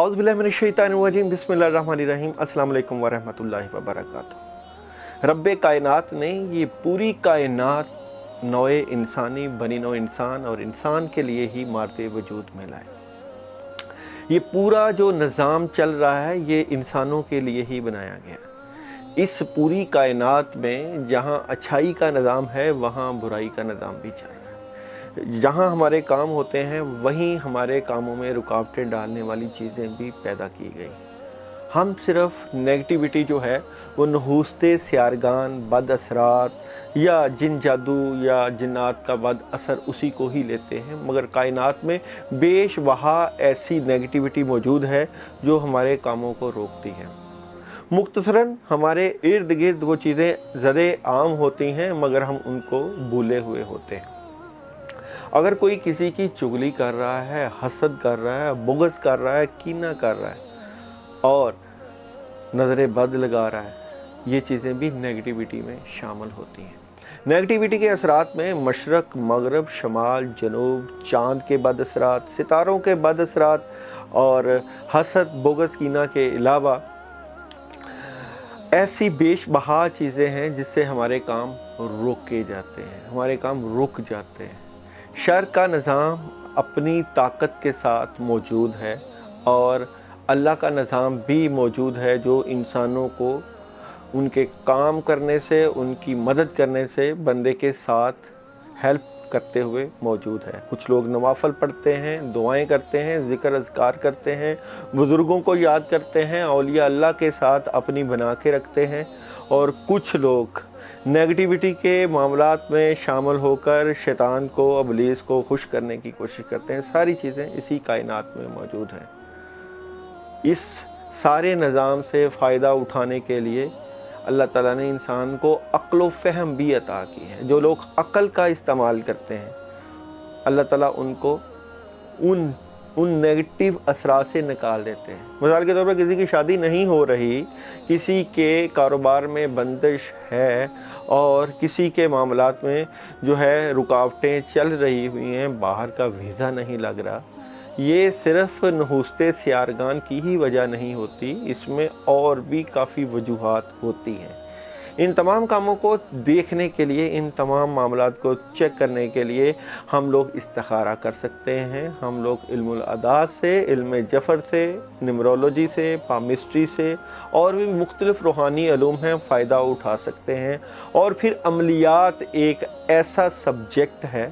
औज़ुबिल्लाहिमिनश्शैतानिर्रजीम बिस्मिल्लाहिर्रहमानिर्रहीम अस्सलाम वालेकुम वरहमतुल्लाहि वबरकातुहू। रब्बे कायनात ने ये पूरी कायनात नौए इंसानी बनी नौ इंसान और इंसान के लिए ही मारते वजूद में लाए। ये पूरा जो निज़ाम चल रहा है ये इंसानों के लिए ही बनाया गया। इस पूरी कायनात में जहाँ अच्छाई का निज़ाम है वहाँ बुराई का निज़ाम भी चल रहा है। जहाँ हमारे काम होते हैं वहीं हमारे कामों में रुकावटें डालने वाली चीज़ें भी पैदा की गई। हम सिर्फ नेगेटिविटी जो है वो नहूस्ते सियारगान बद असरात या जिन जादू या जिन्नात का बद असर उसी को ही लेते हैं, मगर कायनात में बेशबहा ऐसी नेगेटिविटी मौजूद है जो हमारे कामों को रोकती है। मुख्तसरन हमारे इर्द गिर्द वो चीज़ें ज़दे आम होती हैं मगर हम उनको भूले हुए होते हैं। अगर कोई किसी की चुगली कर रहा है, हसद कर रहा है, बुग़्ज़ कर रहा है, कीना कर रहा है और नज़र बद लगा रहा है, ये चीज़ें भी नेगेटिविटी में शामिल होती हैं। नेगेटिविटी के असरात में मशरक़, मग़रिब, शमाल, जनूब, चाँद के बद असरात, सितारों के बद असरात और हसद, बुग़्ज़, कीना के अलावा ऐसी बेशबहा चीज़ें हैं जिससे हमारे काम रोके जाते हैं, हमारे काम रुक जाते हैं। शर का निज़ाम अपनी ताकत के साथ मौजूद है और अल्लाह का निज़ाम भी मौजूद है जो इंसानों को उनके काम करने से, उनकी मदद करने से बंदे के साथ हेल्प करते हुए मौजूद है। कुछ लोग नवाफ़िल पढ़ते हैं, दुआएं करते हैं, ज़िक्र अज़कार करते हैं, बुज़ुर्गों को याद करते हैं, औलिया अल्लाह के साथ अपनी बना के रखते हैं और कुछ लोग नेगेटिविटी के मामलात में शामिल होकर शैतान को, इब्लीस को खुश करने की कोशिश करते हैं। सारी चीज़ें इसी कायनात में मौजूद हैं। इस सारे निज़ाम से फ़ायदा उठाने के लिए अल्लाह ताला ने इंसान को अक्ल व फ़हम भी अता की है। जो लोग अक्ल का इस्तेमाल करते हैं अल्लाह ताला उनको उन नेगेटिव असरात से निकाल देते हैं। मिसाल के तौर पर किसी की शादी नहीं हो रही, किसी के कारोबार में बंदिश है और किसी के मामलात में जो है रुकावटें चल रही हुई हैं, बाहर का वीज़ा नहीं लग रहा, ये सिर्फ नहूस्ते सियारगान की ही वजह नहीं होती, इसमें और भी काफ़ी वजूहात होती हैं। इन तमाम कामों को देखने के लिए, इन तमाम मामलात को चेक करने के लिए हम लोग इस्तिखारा कर सकते हैं। हम लोग इल्मुल अदाद से, इल्म जफ़र से, न्यूमरोलॉजी से, पामिस्ट्री से और भी मुख्तलिफ़ रूहानी इल्म हैं, फ़ायदा उठा सकते हैं। और फिर अमलियात एक ऐसा सब्जेक्ट है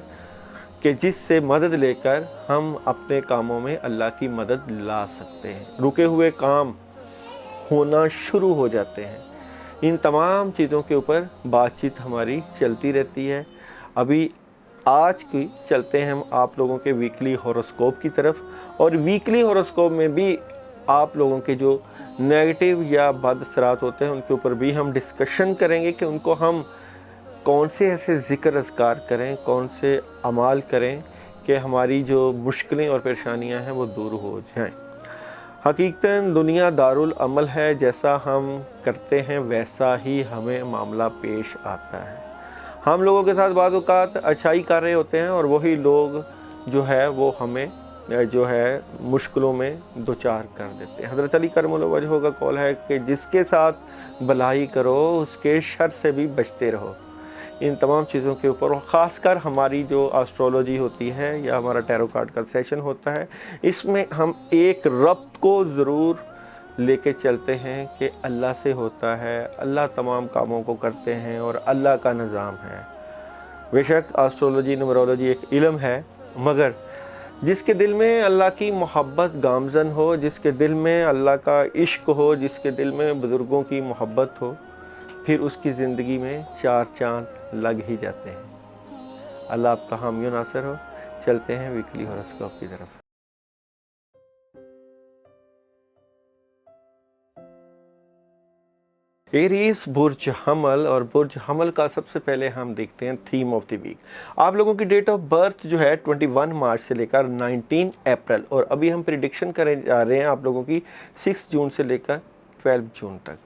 कि जिससे मदद लेकर हम अपने कामों में अल्लाह की मदद ला सकते हैं। रुके हुए काम होना शुरू हो जाते हैं। इन तमाम चीज़ों के ऊपर बातचीत हमारी चलती रहती है। अभी आज की चलते हैं हम आप लोगों के वीकली हॉरोस्कोप की तरफ, और वीकली हॉरोस्कोप में भी आप लोगों के जो नेगेटिव या बद असरात होते हैं उनके ऊपर भी हम डिस्कशन करेंगे कि उनको हम कौन से ऐसे ज़िक्र अज़कार करें, कौन से अमाल करें कि हमारी जो मुश्किलें और परेशानियां हैं वो दूर हो जाएं। हकीकतन दुनिया दारुल अमल है, जैसा हम करते हैं वैसा ही हमें मामला पेश आता है। हम लोगों के साथ बाद औक़ात अच्छाई कर रहे होते हैं और वही लोग जो है वो हमें जो है मुश्किलों में दो चार कर देते हैं। हज़रत अली करमुल्लाह वजह का कौल है कि जिसके साथ भलाई करो उसके शर से भी बचते रहो। इन तमाम चीज़ों के ऊपर, और ख़ासकर हमारी जो एस्ट्रोलॉजी होती है या हमारा टैरो कार्ड का सेशन होता है, इसमें हम एक रब्त को ज़रूर लेके चलते हैं कि अल्लाह से होता है, अल्लाह तमाम कामों को करते हैं और अल्लाह का निज़ाम है। बेशक एस्ट्रोलॉजी, न्यूमरोलॉजी एक इल्म है, मगर जिसके दिल में अल्लाह की मोहब्बत गामज़न हो, जिसके दिल में अल्लाह का इश्क हो, जिसके दिल में बुज़ुर्गों की मोहब्बत हो, फिर उसकी ज़िंदगी में चार चांद लग ही जाते हैं। अल्लाह आपका हामी नासर हो। चलते हैं वीकली हॉरोस्कोप की तरफ। एरीज बुर्ज हमल, और बुर्ज हमल का सबसे पहले हम देखते हैं थीम ऑफ द वीक। आप लोगों की डेट ऑफ बर्थ जो है 21 मार्च से लेकर 19 अप्रैल, और अभी हम प्रिडिक्शन करने जा रहे हैं आप लोगों की 6 जून से लेकर 12 जून तक।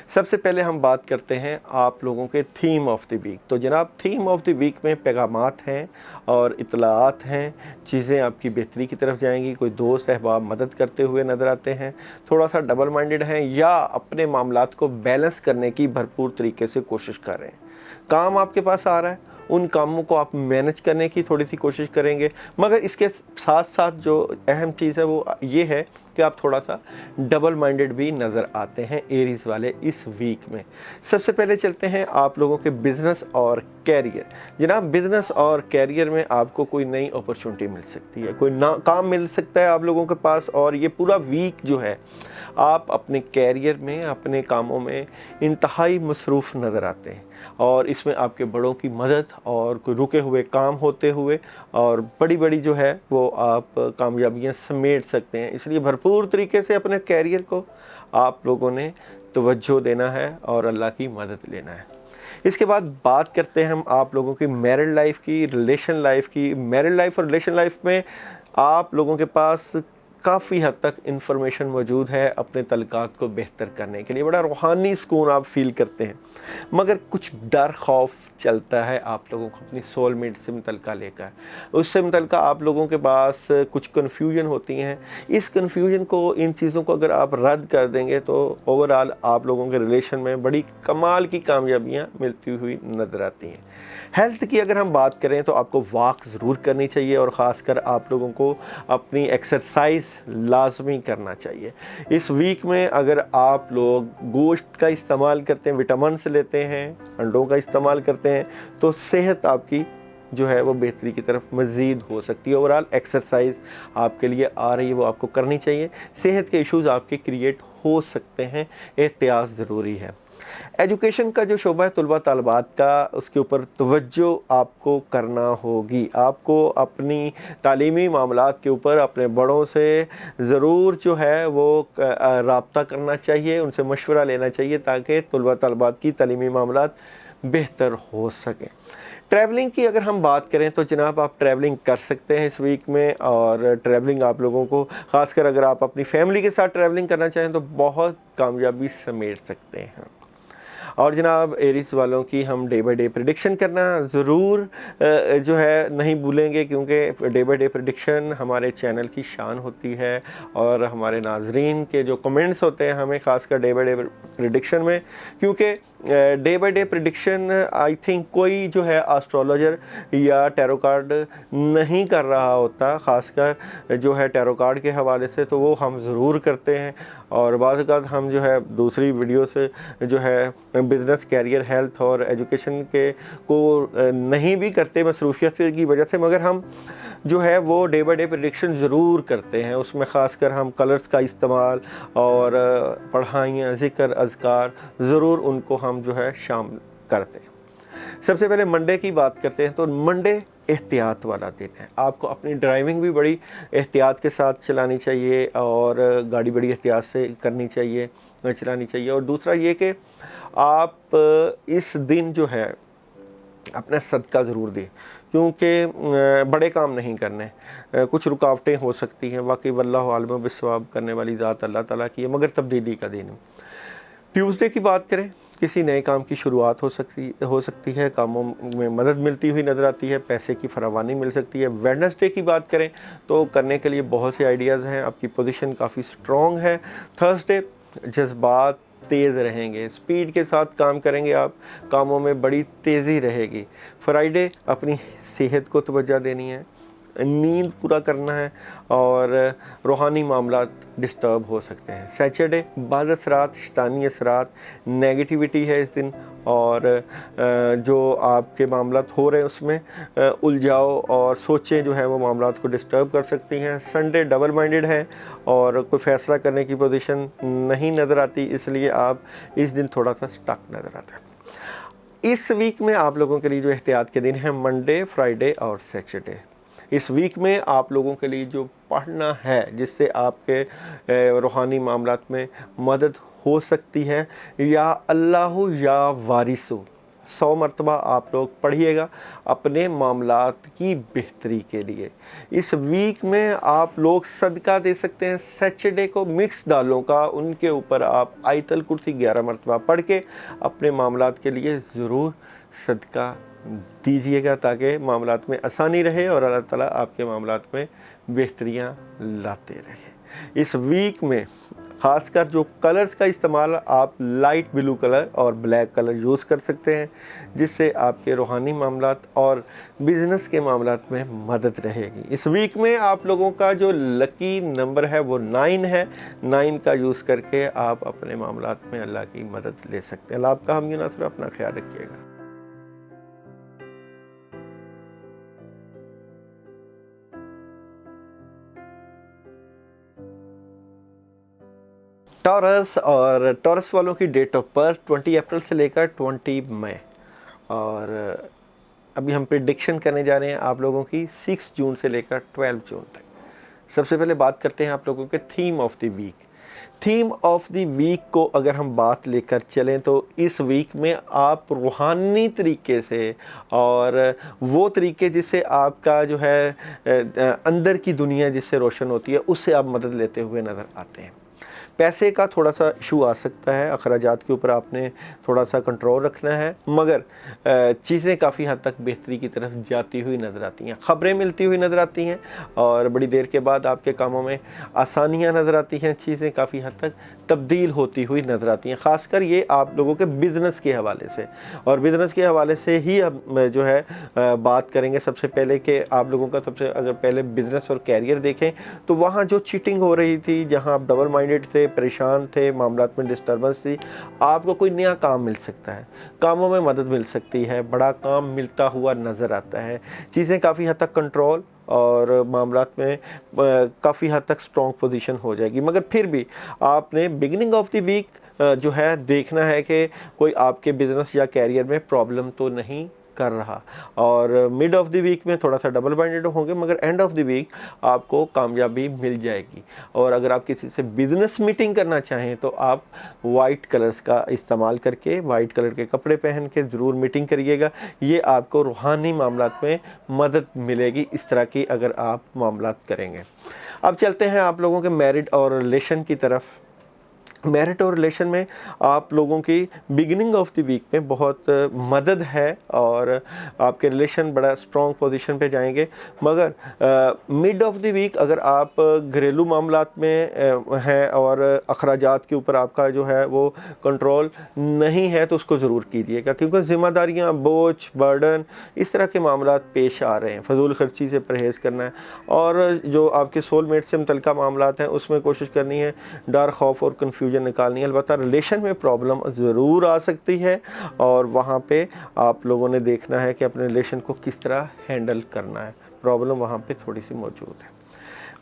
سب سے پہلے ہم بات کرتے ہیں آپ لوگوں کے تھیم آف دی ویک. تو جناب تھیم آف دی ویک میں پیغامات ہیں اور اطلاعات ہیں، چیزیں آپ کی بہتری کی طرف جائیں گی. کوئی دوست احباب مدد کرتے ہوئے نظر آتے ہیں، تھوڑا سا ڈبل مائنڈڈ ہیں یا اپنے معاملات کو بیلنس کرنے کی بھرپور طریقے سے کوشش کر رہے ہیں. کام آپ کے پاس آ رہا ہے، ان کاموں کو آپ مینج کرنے کی تھوڑی سی کوشش کریں گے، مگر اس کے ساتھ ساتھ جو اہم چیز ہے وہ یہ ہے کہ آپ تھوڑا سا ڈبل مائنڈڈ بھی نظر آتے ہیں ایریز والے اس ویک میں. سب سے پہلے چلتے ہیں آپ لوگوں کے بزنس اور کیریئر. جناب بزنس اور کیریئر میں آپ کو کوئی نئی اپرچونٹی مل سکتی ہے، کوئی کام مل سکتا ہے آپ لوگوں کے پاس، اور یہ پورا ویک جو ہے آپ اپنے کیریئر میں، اپنے کاموں میں انتہائی مصروف نظر آتے ہیں، اور اس میں آپ کے بڑوں کی مدد اور کوئی رکے ہوئے کام ہوتے ہوئے اور بڑی جو ہے وہ آپ کامیابیاں سمیٹ سکتے ہیں. اس لیے بھرپور طریقے سے اپنے کیریئر کو آپ لوگوں نے توجہ دینا ہے اور اللہ کی مدد لینا ہے. اس کے بعد بات کرتے ہیں ہم آپ لوگوں کی میرڈ لائف کی، ریلیشن لائف کی. میرڈ لائف اور ریلیشن لائف میں آپ لوگوں کے پاس کافی حد تک انفارمیشن موجود ہے اپنے تعلقات کو بہتر کرنے کے لیے. بڑا روحانی سکون آپ فیل کرتے ہیں، مگر کچھ ڈر خوف چلتا ہے آپ لوگوں کو اپنی سول میٹ سے متعلقہ لے کر. اس سے متعلقہ آپ لوگوں کے پاس کچھ کنفیوژن ہوتی ہیں. اس کنفیوژن کو، ان چیزوں کو اگر آپ رد کر دیں گے تو اوورآل آپ لوگوں کے ریلیشن میں بڑی کمال کی کامیابیاں ملتی ہوئی نظر آتی ہیں. ہیلتھ کی اگر ہم بات کریں تو آپ کو واک ضرور کرنی چاہیے، اور خاص کر آپ لوگوں کو اپنی ایکسرسائز لازمی کرنا چاہیے. اس ویک میں اگر آپ لوگ گوشت کا استعمال کرتے ہیں، وٹامنس لیتے ہیں، انڈوں کا استعمال کرتے ہیں، تو صحت آپ کی جو ہے وہ بہتری کی طرف مزید ہو سکتی ہے. اوورآل ایکسرسائز آپ کے لیے آ رہی ہے، وہ آپ کو کرنی چاہیے. صحت کے ایشوز آپ کے کریٹ ہو سکتے ہیں، احتیاط ضروری ہے. ایجوکیشن کا جو شعبہ ہے طلباء طالبات کا، اس کے اوپر توجہ آپ کو کرنا ہوگی. آپ کو اپنی تعلیمی معاملات کے اوپر اپنے بڑوں سے ضرور جو ہے وہ رابطہ کرنا چاہیے، ان سے مشورہ لینا چاہیے تاکہ طلباء طالبات کی تعلیمی معاملات بہتر ہو سکیں. ٹریولنگ کی اگر ہم بات کریں تو جناب آپ ٹریولنگ کر سکتے ہیں اس ویک میں، اور ٹریولنگ آپ لوگوں کو، خاص کر اگر آپ اپنی فیملی کے ساتھ ٹریولنگ کرنا چاہیں تو بہت کامیابی سمیٹ سکتے ہیں. اور جناب ایریز والوں کی ہم ڈے بائی ڈے پریڈکشن کرنا ضرور جو ہے نہیں بھولیں گے، کیونکہ ڈے بائی ڈے پریڈکشن ہمارے چینل کی شان ہوتی ہے، اور ہمارے ناظرین کے جو کمنٹس ہوتے ہیں ہمیں خاص کر ڈے بائی ڈے پریڈکشن میں، کیونکہ day by day prediction I think کوئی جو ہے آسٹرولوجر یا ٹیرو کارڈ نہیں کر رہا ہوتا، خاص کر جو ہے ٹیرو کارڈ کے حوالے سے تو وہ ہم ضرور کرتے ہیں. اور بعض اوقات ہم جو ہے دوسری ویڈیو سے جو ہے بزنس، کیریئر، ہیلتھ اور ایجوکیشن کے کو نہیں بھی کرتے مصروفیت کی وجہ سے، مگر ہم جو ہے وہ ڈے بائی ڈے پریڈکشن ضرور کرتے ہیں. اس میں خاص کر ہم کلرز کا استعمال اور پڑھائیاں، ذکر، اذکار ضرور ان کو ہم جو ہے شامل کرتے ہیں. سب سے پہلے منڈے کی بات کرتے ہیں تو منڈے احتیاط والا دن ہے. آپ کو اپنی ڈرائیونگ بھی بڑی احتیاط کے ساتھ چلانی چاہیے، اور گاڑی بڑی احتیاط سے کرنی چاہیے، چلانی چاہیے. اور دوسرا یہ کہ آپ اس دن جو ہے اپنا صدقہ ضرور دیں، کیونکہ بڑے کام نہیں کرنے، کچھ رکاوٹیں ہو سکتی ہیں. واقعی واللہ عالم بالصواب، کرنے والی ذات اللہ تعالیٰ کی ہے، مگر تبدیلی کا دن. ٹیوزڈے کی بات کریں، کسی نئے کام کی شروعات ہو سکتی ہے، کاموں میں مدد ملتی ہوئی نظر آتی ہے، پیسے کی فراوانی مل سکتی ہے. ویڈنسڈے کی بات کریں تو کرنے کے لیے بہت سے آئیڈیاز ہیں، آپ کی پوزیشن کافی سٹرونگ ہے. تھرسڈے جذبات تیز رہیں گے، سپیڈ کے ساتھ کام کریں گے آپ، کاموں میں بڑی تیزی رہے گی. فرائیڈے اپنی صحت کو توجہ دینی ہے، نیند پورا کرنا ہے، اور روحانی معاملات ڈسٹرب ہو سکتے ہیں. سیچرڈے بعض اثرات، شیطانی اثرات، نیگیٹیوٹی ہے اس دن، اور جو آپ کے معاملات ہو رہے ہیں اس میں الجھاؤ اور سوچیں جو ہے وہ معاملات کو ڈسٹرب کر سکتی ہیں. سنڈے ڈبل مائنڈڈ ہے اور کوئی فیصلہ کرنے کی پوزیشن نہیں نظر آتی، اس لیے آپ اس دن تھوڑا سا سٹک نظر آتا ہے. اس ویک میں آپ لوگوں کے لیے جو احتیاط کے دن ہیں منڈے، فرائیڈے اور سیچرڈے. اس ویک میں آپ لوگوں کے لیے جو پڑھنا ہے جس سے آپ کے روحانی معاملات میں مدد ہو سکتی ہے، یا اللہ یا وارثو 100 मरतबा आप लोग पढ़िएगा अपने मामलात की बेहतरी के लिए। इस वीक में आप लोग सदका दे सकते हैं। सैटरडे को मिक्स दालों का, उनके ऊपर आप आयतल कुर्सी 11 मरतबा पढ़ के अपने मामलात के लिए ज़रूर सदका दीजिएगा, ताकि मामलात में आसानी रहे और अल्लाह ताला आपके मामलात में बेहतरियाँ लाते रहे। इस वीक में ख़ासकर जो कलर्स का इस्तेमाल, आप लाइट ब्लू कलर और ब्लैक कलर यूज़ कर सकते हैं, जिससे आपके रूहानी मामलात और बिज़नेस के मामलात में मदद रहेगी। इस वीक में आप लोगों का जो लकी नंबर है वो 9 है। 9 का यूज़ करके आप अपने मामलात में अल्लाह की मदद ले सकते हैं। अल्लाह आपका हामी नासर, अपना ख्याल रखिएगा। टॉरस और टॉरस वालों की डेट ऑफ बर्थ 20 अप्रैल से लेकर 20 मई, और अभी हम प्रेडिक्शन करने जा रहे हैं आप लोगों की 6 जून से लेकर 12 जून तक। सबसे पहले बात करते हैं आप लोगों के theme of the week. Theme of the week को अगर हम बात लेकर चलें तो इस वीक में आप रूहानी तरीके से और वो तरीके जिससे आपका जो है अंदर की दुनिया जिससे रोशन होती है, उससे आप मदद लेते हुए नज़र आते हैं। पैसे का थोड़ा सा इशू आ सकता है, अखराजात के ऊपर आपने थोड़ा सा कंट्रोल रखना है, मगर चीज़ें काफ़ी हद तक बेहतरी की तरफ जाती हुई नज़र आती हैं। ख़बरें मिलती हुई नज़र आती हैं और बड़ी देर के बाद आपके कामों में आसानियां नज़र आती हैं। चीज़ें काफ़ी हद तक तब्दील होती हुई नज़र आती हैं, ख़ासकर ये आप लोगों के बिज़नेस के हवाले से। और बिज़नेस के हवाले से ही अब जो है बात करेंगे सबसे पहले कि आप लोगों का सबसे अगर पहले बिज़नेस और कैरियर देखें तो वहाँ जो चीटिंग हो रही थी, जहाँ आप डबल माइंडेड थे, परेशान थे, मामलात में डिस्टर्बेंस थी, आपको कोई नया काम मिल सकता है, कामों में मदद मिल सकती है, बड़ा काम मिलता हुआ नज़र आता है। चीज़ें काफ़ी हद तक कंट्रोल और मामलात में काफ़ी हद तक स्ट्रॉन्ग पोजीशन हो जाएगी। मगर फिर भी आपने बिगिनिंग ऑफ द वीक जो है देखना है कि कोई आपके बिज़नेस या कैरियर में प्रॉब्लम तो नहीं कर रहा, और मिड ऑफ द वीक में थोड़ा सा डबल माइंडेड होंगे, मगर एंड ऑफ द वीक आपको कामयाबी मिल जाएगी। और अगर आप किसी से बिज़नेस मीटिंग करना चाहें तो आप वाइट कलर्स का इस्तेमाल करके, वाइट कलर के कपड़े पहन के ज़रूर मीटिंग करिएगा। ये आपको रूहानी मामलात में मदद मिलेगी इस तरह की अगर आप मामलात करेंगे। अब चलते हैं आप लोगों के मैरिड और रिलेशन की तरफ। मैरिट और रिलेशन में आप लोगों की बिगिनिंग ऑफ द वीक में बहुत मदद है और आपके रिलेशन बड़ा स्ट्रॉन्ग पोजीशन पे जाएंगे, मगर मिड ऑफ द वीक अगर आप घरेलू मामलात में हैं और अखराजात के ऊपर आपका जो है वो कंट्रोल नहीं है तो उसको ज़रूर कीजिएगा, क्योंकि ज़िम्मेदारियाँ, बोझ, बर्डन, इस तरह के मामलात पेश आ रहे हैं। फजूल खर्ची से परहेज़ करना है और जो आपके सोलमेट से मुतल्लिका मामलात हैं उसमें कोशिश करनी है डर, खौफ और कन्फ्यूजन निकालनी है। अलबत्ता रिलेशन में प्रॉब्लम ज़रूर आ सकती है और वहाँ पे आप लोगों ने देखना है कि अपने रिलेशन को किस तरह हैंडल करना है। प्रॉब्लम वहाँ पे थोड़ी सी मौजूद है।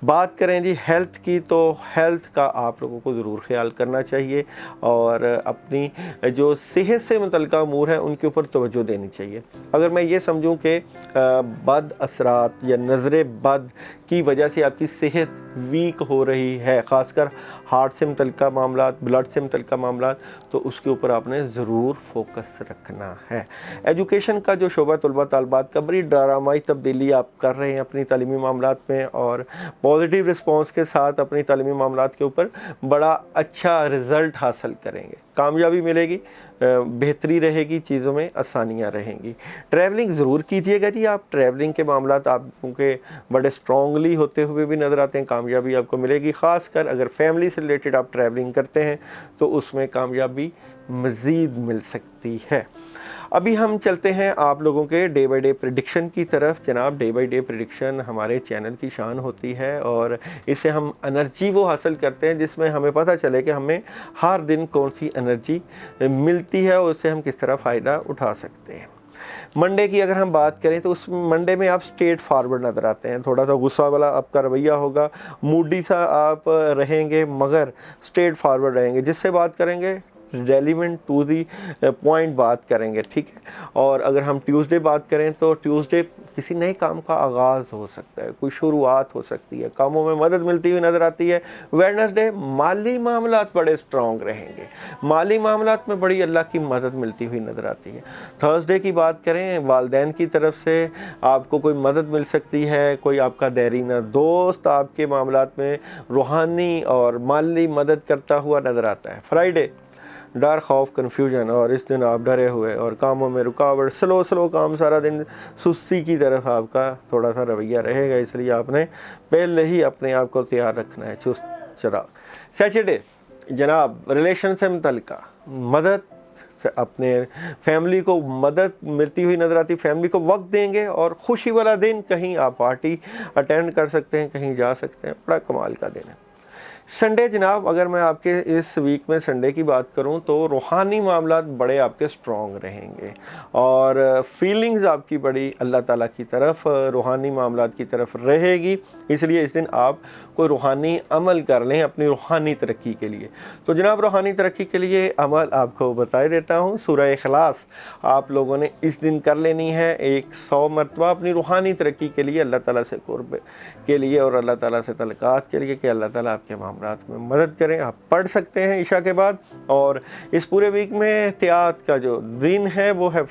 बात करें जी हेल्थ की, तो हेल्थ का आप लोगों को ज़रूर ख्याल करना चाहिए और अपनी जो सेहत से मुतल्लिका अमूर हैं उनके ऊपर तवज्जो देनी चाहिए। अगर मैं ये समझूं कि बद असरात या नज़र बद की वजह से आपकी सेहत वीक हो रही है, ख़ासकर हार्ट से मुतल्लिका मामलात, ब्लड से मुतल्लिका मामलात, तो उसके ऊपर आपने ज़रूर फोकस रखना है। एजुकेशन का जो शोबा तलबा तालबात का बड़ी ड्रामाई तब्दीली आप कर रहे हैं अपनी तालीमी मामलात में और पॉजिटिव रिस्पांस के साथ अपनी तालीमी मामलात के ऊपर बड़ा अच्छा रिज़ल्ट हासिल करेंगे, कामयाबी मिलेगी, बेहतरी रहेगी, चीज़ों में आसानियाँ रहेंगी। ट्रैवलिंग ज़रूर कीजिएगा जी। आप ट्रैवलिंग के मामलात आपके बड़े स्ट्रॉन्गली होते हुए भी नज़र आते हैं, कामयाबी आपको मिलेगी। ख़ासकर अगर फैमिली से रिलेटेड आप ट्रैवलिंग करते हैं तो उसमें कामयाबी मज़ीद मिल सकती है। अभी हम चलते हैं आप लोगों के डे बाई डे प्रेडिक्शन की तरफ। जनाब, डे बाई डे प्रेडिक्शन हमारे चैनल की शान होती है और इससे हम एनर्जी वो हासिल करते हैं जिसमें हमें पता चले कि हमें हर दिन कौन सी एनर्जी मिलती है और उससे हम किस तरह फ़ायदा उठा सकते हैं। मंडे की अगर हम बात करें तो उस मंडे में आप स्ट्रेट फॉरवर्ड नज़र आते हैं, थोड़ा सा गुस्सा वाला आपका रवैया होगा, मूडी सा आप रहेंगे मगर स्ट्रेट फॉरवर्ड रहेंगे, जिससे बात करेंगे रेलिवेंट टू दी पॉइंट बात करेंगे, ठीक है। और अगर हम ट्यूसडे बात करें तो ट्यूसडे किसी नए काम का आगाज़ हो सकता है, कोई शुरुआत हो सकती है, कामों में मदद मिलती हुई नज़र आती है। वेडनेसडे माली मामलात बड़े स्ट्रॉन्ग रहेंगे, माली मामलात में बड़ी अल्लाह की मदद मिलती हुई नज़र आती है। थर्सडे की बात करें, वालिदैन की तरफ से आपको कोई मदद मिल सकती है, कोई आपका देरीना दोस्त आपके मामलात में रूहानी और माली मदद करता हुआ नज़र आता है। फ्राइडे डर, खौफ, कन्फ्यूजन, और इस दिन आप डरे हुए और कामों में रुकावट, स्लो काम, सारा दिन सुस्ती की तरफ आपका थोड़ा सा रवैया रहेगा, इसलिए आपने पहले ही अपने आप को तैयार रखना है, चुस्त चराग। सैटरडे जनाब रिलेशन से मुतल्लिका मदद, अपने फैमिली को मदद मिलती हुई नज़र आती, फैमिली को वक्त देंगे और ख़ुशी वाला दिन, कहीं आप पार्टी अटेंड कर सकते हैं, कहीं जा सकते हैं, बड़ा कमाल का दिन है। संडे जनाब, अगर मैं आपके इस वीक में संडे की बात करूं तो रूहानी मामलात बड़े आपके स्ट्रॉन्ग रहेंगे और फीलिंग्स आपकी बड़ी अल्लाह ताला की तरफ, रूहानी मामलात की तरफ रहेगी, इसलिए इस दिन आप कोई रूहानी अमल कर लें अपनी रूहानी तरक्की के लिए। तो जनाब रूहानी तरक्की के लिए अमल आपको बता देता हूँ। सूरह इखलास आप लोगों ने इस दिन कर लेनी है 100 मरतबा अपनी रूहानी तरक्की के लिए, अल्लाह ताला से कुर्ब के लिए और अल्लाह ताला से तलक़ात के लिए कि अल्लाह ताला आपके रात में मदद करें। आप पढ़ सकते हैं ईशा के बाद। और इस पूरे वीक में एहतियात का जो दिन है वो है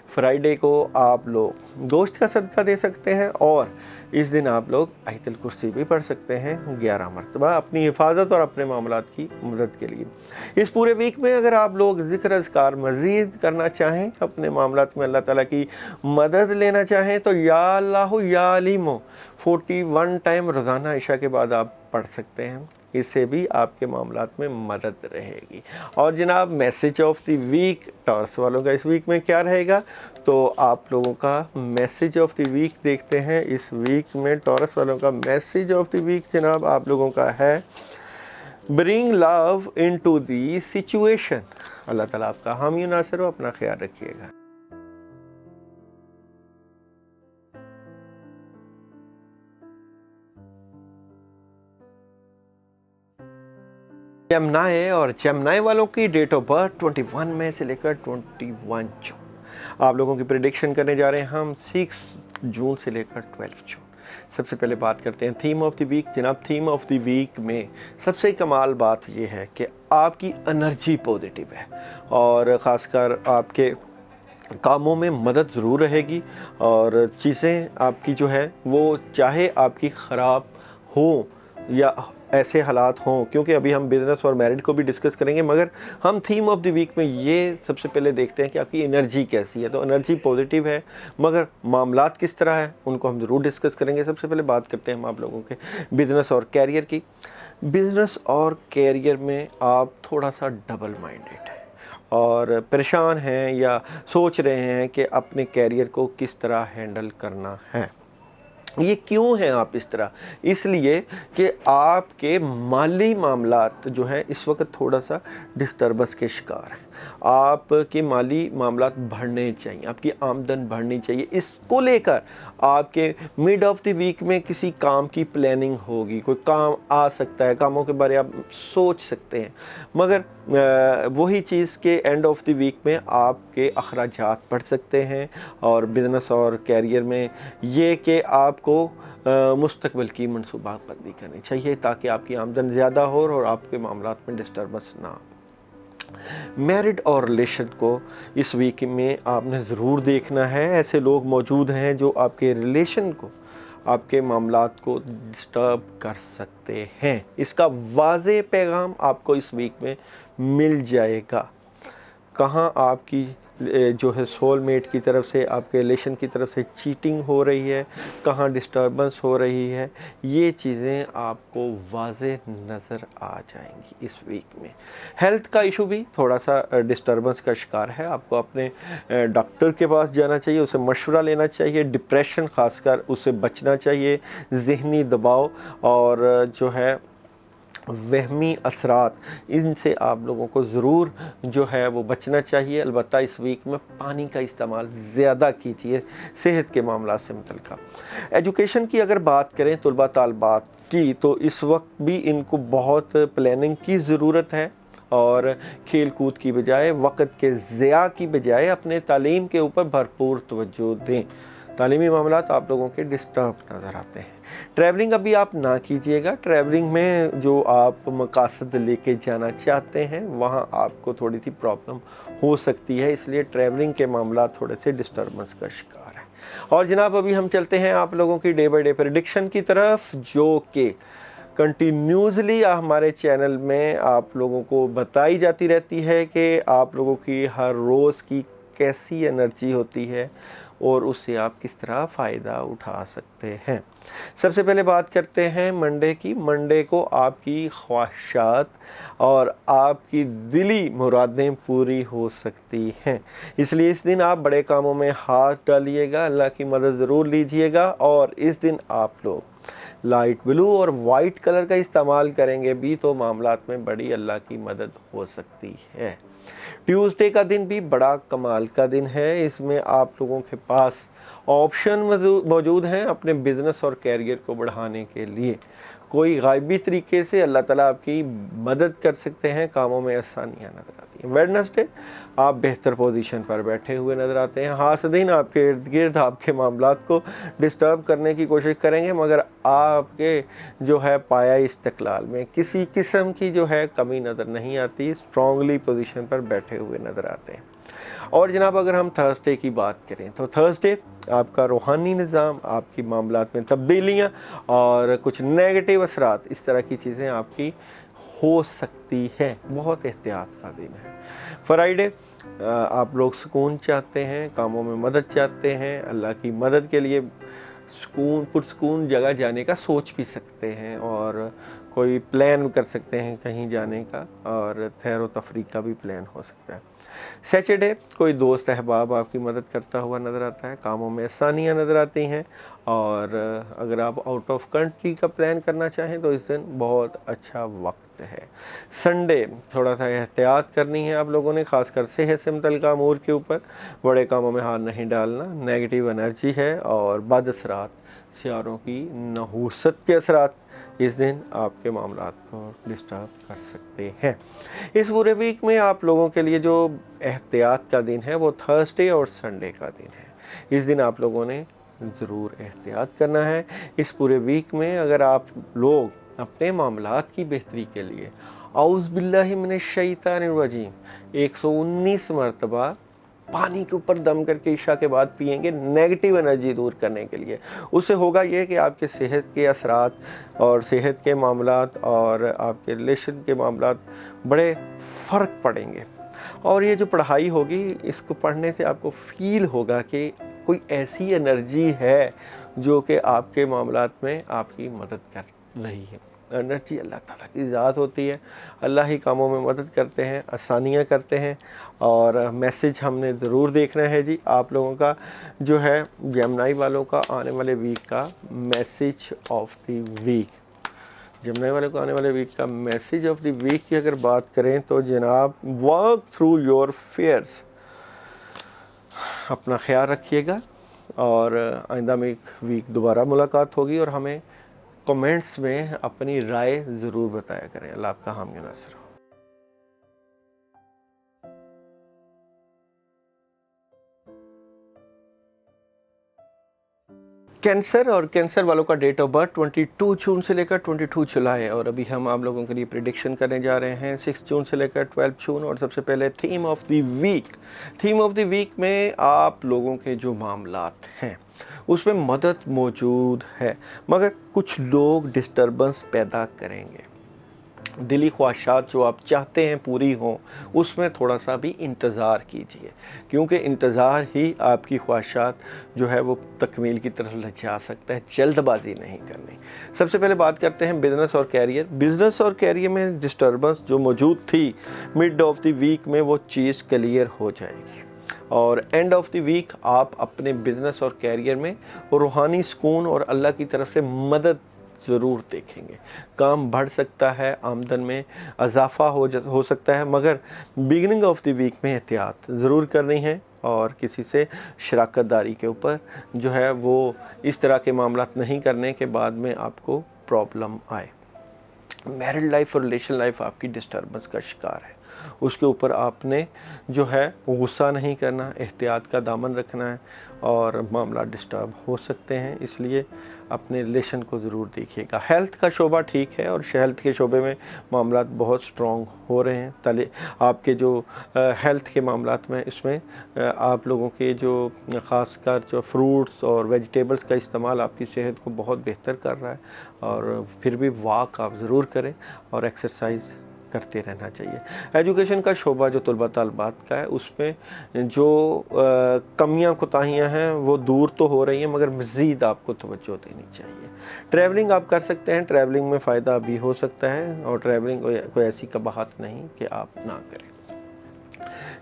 फ्राइडे को आप लोग गोश्त का सदका दे सकते हैं और इस दिन आप लोग आयतुल कुर्सी भी पढ़ सकते हैं 11 मरतबा अपनी हिफाजत और अपने मामलात की मदद के लिए। इस पूरे वीक में अगर आप लोग ज़िक्र अज़कार मज़ीद करना चाहें, अपने मामलात में अल्लाह ताला की मदद लेना चाहें तो या अल्लाह या अलीमो 41 टाइम रोज़ाना ईशा के बाद आप पढ़ सकते हैं, इससे भी आपके मामलात में मदद रहेगी। और जनाब message of the week Taurus वालों का इस वीक में क्या रहेगा, तो आप लोगों का मैसेज ऑफ द वीक देखते हैं। इस वीक में टॉरस वालों का मैसेज ऑफ द वीक जनाब आप लोगों का है bring love into the situation. Allah ताला आपका हामी नासिर हो, अपना ख्याल रखिएगा। जेमिनी और जेमिनी वालों की डेट ऑफ बर्थ 21 मई से लेकर 21 जून। आप लोगों की प्रेडिक्शन करने जा रहे हैं हम 6 जून से लेकर 12 जून। सबसे पहले बात करते हैं थीम ऑफ द वीक। जनाब थीम ऑफ द वीक में सबसे कमाल बात यह है कि आपकी एनर्जी पॉजिटिव है और ख़ासकर आपके कामों में मदद ज़रूर रहेगी और चीज़ें आपकी जो है वो चाहे आपकी ख़राब हो या ऐसे हालात हों, क्योंकि अभी हम बिज़नेस और मैरिड को भी डिस्कस करेंगे, मगर हम थीम ऑफ द वीक में ये सबसे पहले देखते हैं कि आपकी एनर्जी कैसी है। तो एनर्जी पॉजिटिव है, मगर मामलात किस तरह है उनको हम ज़रूर डिस्कस करेंगे। सबसे पहले बात करते हैं हम आप लोगों के बिज़नेस और कैरियर की। बिज़नेस और कैरियर में आप थोड़ा सा डबल माइंडेड हैं और परेशान हैं या सोच रहे हैं कि अपने कैरियर को किस तरह हैंडल करना है। ये क्यों है आप इस तरह? इसलिए कि आपके माली मामलात जो हैं इस वक्त थोड़ा सा डिस्टर्बेंस के शिकार हैं। आपके माली मामलात बढ़ने चाहिए, आपकी आमदन बढ़नी चाहिए। इसको लेकर आपके मिड ऑफ द वीक में किसी काम की प्लानिंग होगी, कोई काम आ सकता है, कामों के बारे आप सोच सकते हैं, मगर वही चीज़ के एंड ऑफ द वीक में आपके अखराजात बढ़ सकते हैं। और बिज़नेस और कैरियर में ये कि आपको मुस्तकबिल की मनसूबाबंदी करनी चाहिए ताकि आपकी आमदन ज़्यादा हो और आपके मामलात में डिस्टर्बेंस ना हो। मैरिड और रिलेशन को इस वीक में आपने ज़रूर देखना है। ऐसे लोग मौजूद हैं जो आपके रिलेशन को, आपके मामलात को डिस्टर्ब कर सकते हैं। इसका वाज़े पैगाम आपको इस वीक में मिल जाएगा। कहाँ आपकी जो है सोलमेट की तरफ से, आपके रिलेशन की तरफ से चीटिंग हो रही है, कहाँ डिस्टर्बेंस हो रही है, ये चीज़ें आपको वाज़े नज़र आ जाएंगी इस वीक में। हेल्थ का इशू भी थोड़ा सा डिस्टर्बेंस का शिकार है। आपको अपने डॉक्टर के पास जाना चाहिए, उसे मशवरा लेना चाहिए। डिप्रेशन ख़ासकर उससे बचना चाहिए। ज़हनी दबाव और जो है वहमी असरात, इनसे आप लोगों को ज़रूर जो है वो बचना चाहिए। अलबत्ता इस वीक में पानी का इस्तेमाल ज़्यादा कीजिए सेहत के मामला से मुतल्लिक़। एजुकेशन की अगर बात करें तलबा तालबात की, तो इस वक्त भी इनको बहुत प्लानिंग की ज़रूरत है और खेल कूद की बजाय, वक़्त के ज़िया की बजाय अपने तालीम के ऊपर भरपूर तवज्जो दें। तालीमी मामलात आप लोगों के डिस्टर्ब नज़र आते हैं। ट्रैवलिंग अभी आप ना कीजिएगा। ट्रैवलिंग में जो आप मकासद लेके जाना चाहते हैं वहाँ आपको थोड़ी सी प्रॉब्लम हो सकती है, इसलिए ट्रैवलिंग के मामलात थोड़े से डिस्टर्बेंस का शिकार है। और जनाब अभी हम चलते हैं आप लोगों की डे बाय डे प्रेडिक्शन की तरफ, जो कि कंटिन्यूसली हमारे चैनल में आप लोगों को बताई जाती रहती है कि आप लोगों की हर रोज़ की कैसी एनर्जी होती है और उससे आप किस तरह फ़ायदा उठा सकते हैं। सबसे पहले बात करते हैं मंडे की। मंडे को आपकी ख्वाहिशात और आपकी दिली मुरादें पूरी हो सकती हैं, इसलिए इस दिन आप बड़े कामों में हाथ डालिएगा, अल्लाह की मदद ज़रूर लीजिएगा। और इस दिन आप लोग लाइट ब्लू और वाइट कलर का इस्तेमाल करेंगे भी तो मामलात में बड़ी अल्लाह की मदद हो सकती है। ट्यूसडे का दिन भी बड़ा कमाल का दिन है, इसमें आप लोगों के पास ऑप्शन मौजूद हैं अपने बिज़नेस और कैरियर को बढ़ाने के लिए। कोई गायबी तरीके से अल्लाह ताला आपकी मदद कर सकते हैं, कामों में आसानियाँ नज़र आती हैं। वेडनेसडे आप बेहतर पोजीशन पर बैठे हुए नज़र आते हैं। हासदीन आपके इर्द गिर्द आपके मामलात को डिस्टर्ब करने की कोशिश करेंगे, मगर आपके जो है पाया इस्तक़लाल में किसी किस्म की जो है कमी नज़र नहीं आती, स्ट्रॉन्गली पोजीशन पर बैठे हुए नज़र आते हैं। और जनाब अगर हम थर्सडे की बात करें तो थर्सडे आपका रूहानी निज़ाम, आपकी मामलात में तब्दीलियाँ और कुछ नेगेटिव असरात, इस तरह की चीज़ें आपकी हो सकती है। बहुत एहतियात का दिन है। फ्राइडे आप लोग सुकून चाहते हैं, कामों में मदद चाहते हैं, अल्लाह की मदद के लिए पुरसुकून जगह जाने का सोच भी सकते हैं और कोई प्लान कर सकते हैं कहीं जाने का, और सैर व तफरीह का भी प्लान हो सकता है। सैटरडे कोई दोस्त अहबाब आपकी मदद करता हुआ नज़र आता है, कामों में आसानियाँ नज़र आती हैं। और अगर आप आउट ऑफ कंट्री का प्लान करना चाहें तो इस दिन बहुत अच्छा वक्त है। संडे थोड़ा सा एहतियात करनी है आप लोगों ने, खासकर सेहत से मुतल्लिक़ अमूर के ऊपर। बड़े कामों में हाथ नहीं डालना, नेगेटिव एनर्जी है और बद असरात, सियारों की नहूसत के असरात इस दिन आपके मामलात को डिस्टर्ब कर सकते हैं। इस पूरे वीक में आप लोगों के लिए जो एहतियात का दिन है वो थर्सडे और संडे का दिन है। इस दिन आप लोगों ने ज़रूर एहतियात करना है। इस पूरे वीक में अगर आप लोग अपने मामलात की बेहतरी के लिए औज़ बिल्लाहि मिनश शैतानिर रजीम 119 मरतबा पानी के ऊपर दम करके इशा के बाद पिएंगे, नेगेटिव एनर्जी दूर करने के लिए, उससे होगा ये कि आपके सेहत के असरात और सेहत के मामलात और आपके रिलेशन के मामलात बड़े फ़र्क पड़ेंगे। और ये जो पढ़ाई होगी, इसको पढ़ने से आपको फ़ील होगा कि कोई ऐसी एनर्जी है जो कि आपके मामलात में आपकी मदद कर रही है। एनर्जी अल्लाह ताला की ज़ात होती है, अल्लाह ही कामों में मदद करते हैं, आसानियाँ करते हैं। और मैसेज हमने ज़रूर देखना है जी आप लोगों का, जो है जमनाई वालों का आने वाले वीक का मैसेज ऑफ द वीक। जमनाई वाले को आने वाले वीक का मैसेज ऑफ द वीक की अगर बात करें तो जनाब, वर्क थ्रू योर फेयर्स, अपना ख्याल रखिएगा। और आइंदा में एक वीक दोबारा मुलाकात होगी और हमें कमेंट्स में अपनी राय ज़रूर बताया करें। अल्लाह आपका हामी नासिर हो। कैंसर और कैंसर वालों का डेट ऑफ बर्थ 22 जून से लेकर 22 जुलाई है। और अभी हम आप लोगों के लिए प्रिडिक्शन करने जा रहे हैं 6 जून से लेकर 12 जून। और सबसे पहले theme of the week. Theme of the week में आप लोगों के जो मामलात हैं उसमें मदद मौजूद है, मगर कुछ लोग डिस्टर्बेंस पैदा करेंगे। दिली ख्वाहिशात जो आप चाहते हैं पूरी हों, उसमें थोड़ा सा भी इंतज़ार कीजिए, क्योंकि इंतज़ार ही आपकी ख्वाहिशात जो है वो तकमील की तरफ ले जा सकता है। जल्दबाजी नहीं करनी। सबसे पहले बात करते हैं बिज़नेस और कैरियर। बिज़नेस और कैरियर में डिस्टर्बेंस जो मौजूद थी मिड ऑफ द वीक में, वो चीज़ क्लियर हो जाएगी। और एंड ऑफ द वीक आप अपने बिज़नेस और कैरियर में रूहानी सुकून और अल्लाह की तरफ से मदद ज़रूर देखेंगे। काम बढ़ सकता है, आमदन में इजाफ़ा हो सकता है, मगर बिगिनिंग ऑफ द वीक में एहतियात ज़रूर करनी है और किसी से शराकत दारी के ऊपर जो है वो इस तरह के मामलात नहीं करने के बाद में आपको प्रॉब्लम आए। मैरिड लाइफ और रिलेशन लाइफ आपकी डिस्टर्बेंस का शिकार है। اس کے اوپر آپ نے جو ہے غصہ نہیں کرنا، احتیاط کا دامن رکھنا ہے، اور معاملات ڈسٹرب ہو سکتے ہیں، اس لیے اپنے ریلیشن کو ضرور دیکھیے گا۔ ہیلتھ کا شعبہ ٹھیک ہے، اور ہیلتھ کے شعبے میں معاملات بہت سٹرونگ ہو رہے ہیں۔ آپ کے جو ہیلتھ کے معاملات میں اس میں آپ لوگوں کے جو خاص کر جو فروٹس اور ویجیٹیبلز کا استعمال آپ کی صحت کو بہت بہتر کر رہا ہے، اور پھر بھی واک آپ ضرور کریں اور ایکسرسائز کرتے رہنا چاہیے۔ ایجوکیشن کا شعبہ جو طلباء طالبات کا ہے، اس میں جو کمیاں کوتاہیاں ہیں وہ دور تو ہو رہی ہیں، مگر مزید آپ کو توجہ دینی چاہیے۔ ٹریولنگ آپ کر سکتے ہیں، ٹریولنگ میں فائدہ بھی ہو سکتا ہے، اور ٹریولنگ کوئی ایسی قباحت نہیں کہ آپ نہ کریں۔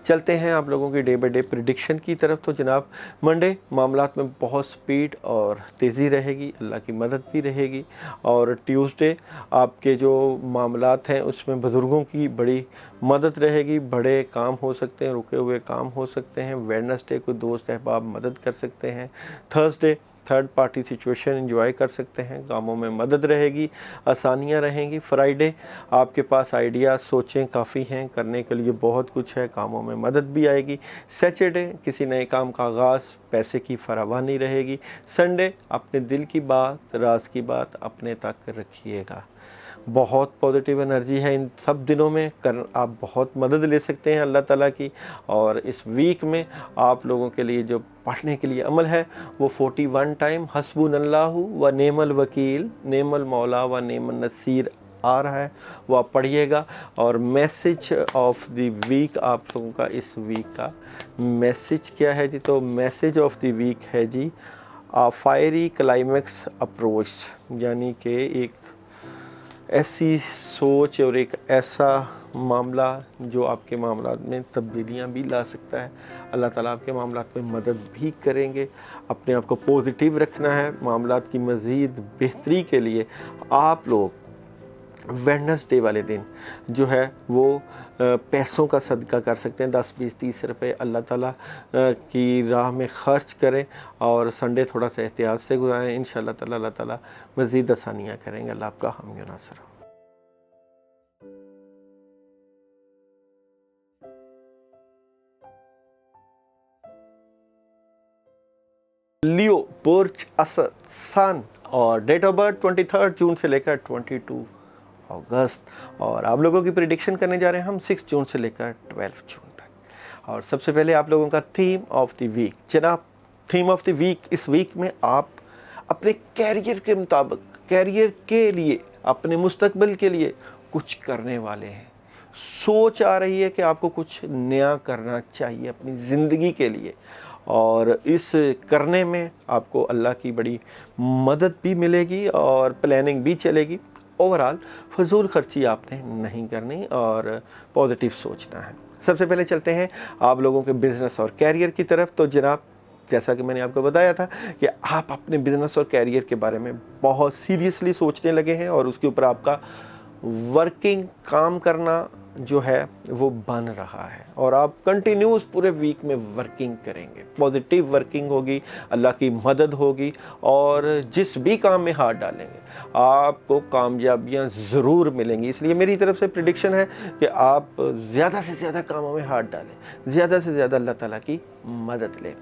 چلتے ہیں آپ لوگوں کی ڈے بائی ڈے پریڈکشن کی طرف۔ تو جناب منڈے معاملات میں بہت سپیڈ اور تیزی رہے گی، اللہ کی مدد بھی رہے گی، اور ٹیوزڈے آپ کے جو معاملات ہیں اس میں بزرگوں کی بڑی مدد رہے گی، بڑے کام ہو سکتے ہیں، رکے ہوئے کام ہو سکتے ہیں۔ ویڈنسڈے کوئی دوست احباب مدد کر سکتے ہیں۔ Thursday third party situation enjoy کر سکتے ہیں، کاموں میں مدد رہے گی، آسانیاں رہیں گی۔ فرائیڈے آپ کے پاس آئیڈیاز، سوچیں کافی ہیں، کرنے کے لیے بہت کچھ ہے، کاموں میں مدد بھی آئے گی۔ سیچرڈے کسی نئے کام کا آغاز، پیسے کی فراوانی رہے گی۔ سنڈے اپنے دل کی بات، راز کی بات اپنے تک رکھیے گا۔ بہت پازیٹیو انرجی ہے ان سب دنوں میں، آپ بہت مدد لے سکتے ہیں اللہ تعالیٰ کی۔ اور اس ویک میں آپ لوگوں کے لیے جو پڑھنے کے لیے عمل ہے وہ 41 ٹائم حسبنا اللہ و نعم الوکیل، نعم المولا و نعم النصیر آ رہا ہے، وہ آپ پڑھیے گا۔ اور میسج آف دی ویک آپ لوگوں کا اس ویک کا میسج کیا ہے جی؟ تو میسج آف دی ویک ہے جی فائری کلائمیکس اپروچ، یعنی کہ ایک ایسی سوچ اور ایک ایسا معاملہ جو آپ کے معاملات میں تبدیلیاں بھی لا سکتا ہے۔ اللہ تعالیٰ آپ کے معاملات میں مدد بھی کریں گے۔ اپنے آپ کو پازیٹیو رکھنا ہے۔ معاملات کی مزید بہتری کے لیے آپ لوگ ویڈنسڈے والے دن جو ہے وہ پیسوں کا صدقہ کر سکتے ہیں، 10 20 30 روپے اللہ تعالیٰ کی راہ میں خرچ کریں، اور سنڈے تھوڑا سا احتیاط سے گزاریں۔ انشاءاللہ تعالیٰ اللہ تعالیٰ مزید آسانیاں کریں گے۔ اللہ آپ کا حامی و ناصر ہو۔ لیو برج اسد سن، اور ڈیٹ آف برتھ 23 جون سے لے کر 22 اگست، اور آپ لوگوں کی پریڈکشن کرنے جا رہے ہیں ہم 6 جون سے لے کر 12 جون تک۔ اور سب سے پہلے آپ لوگوں کا تھیم آف دی ویک، جناب تھیم آف دی ویک اس ویک میں آپ اپنے کیریئر کے مطابق، کیریئر کے لیے، اپنے مستقبل کے لیے کچھ کرنے والے ہیں۔ سوچ آ رہی ہے کہ آپ کو کچھ نیا کرنا چاہیے اپنی زندگی کے لیے، اور اس کرنے میں آپ کو اللہ کی بڑی مدد بھی ملے گی اور پلاننگ بھی چلے گی۔ اوورال فضول خرچی آپ نے نہیں کرنی اور پازیٹیو سوچنا ہے۔ سب سے پہلے چلتے ہیں آپ لوگوں کے بزنس اور کیریئر کی طرف۔ تو جناب جیسا کہ میں نے آپ کو بتایا تھا کہ آپ اپنے بزنس اور کیریئر کے بارے میں بہت سیریسلی سوچنے لگے ہیں، اور اس کے اوپر آپ کا ورکنگ کام کرنا جو ہے وہ بن رہا ہے، اور آپ کنٹینیوس پورے ویک میں ورکنگ کریں گے، پازیٹیو ورکنگ ہوگی، اللہ کی مدد ہوگی، اور جس بھی کام میں ہاتھ ڈالیں گے آپ کو کامیابیاں ضرور ملیں گی۔ اس لیے میری طرف سے پریڈکشن ہے کہ آپ زیادہ سے زیادہ کاموں میں ہاتھ ڈالیں، زیادہ سے زیادہ اللہ تعالیٰ کی مدد لیں۔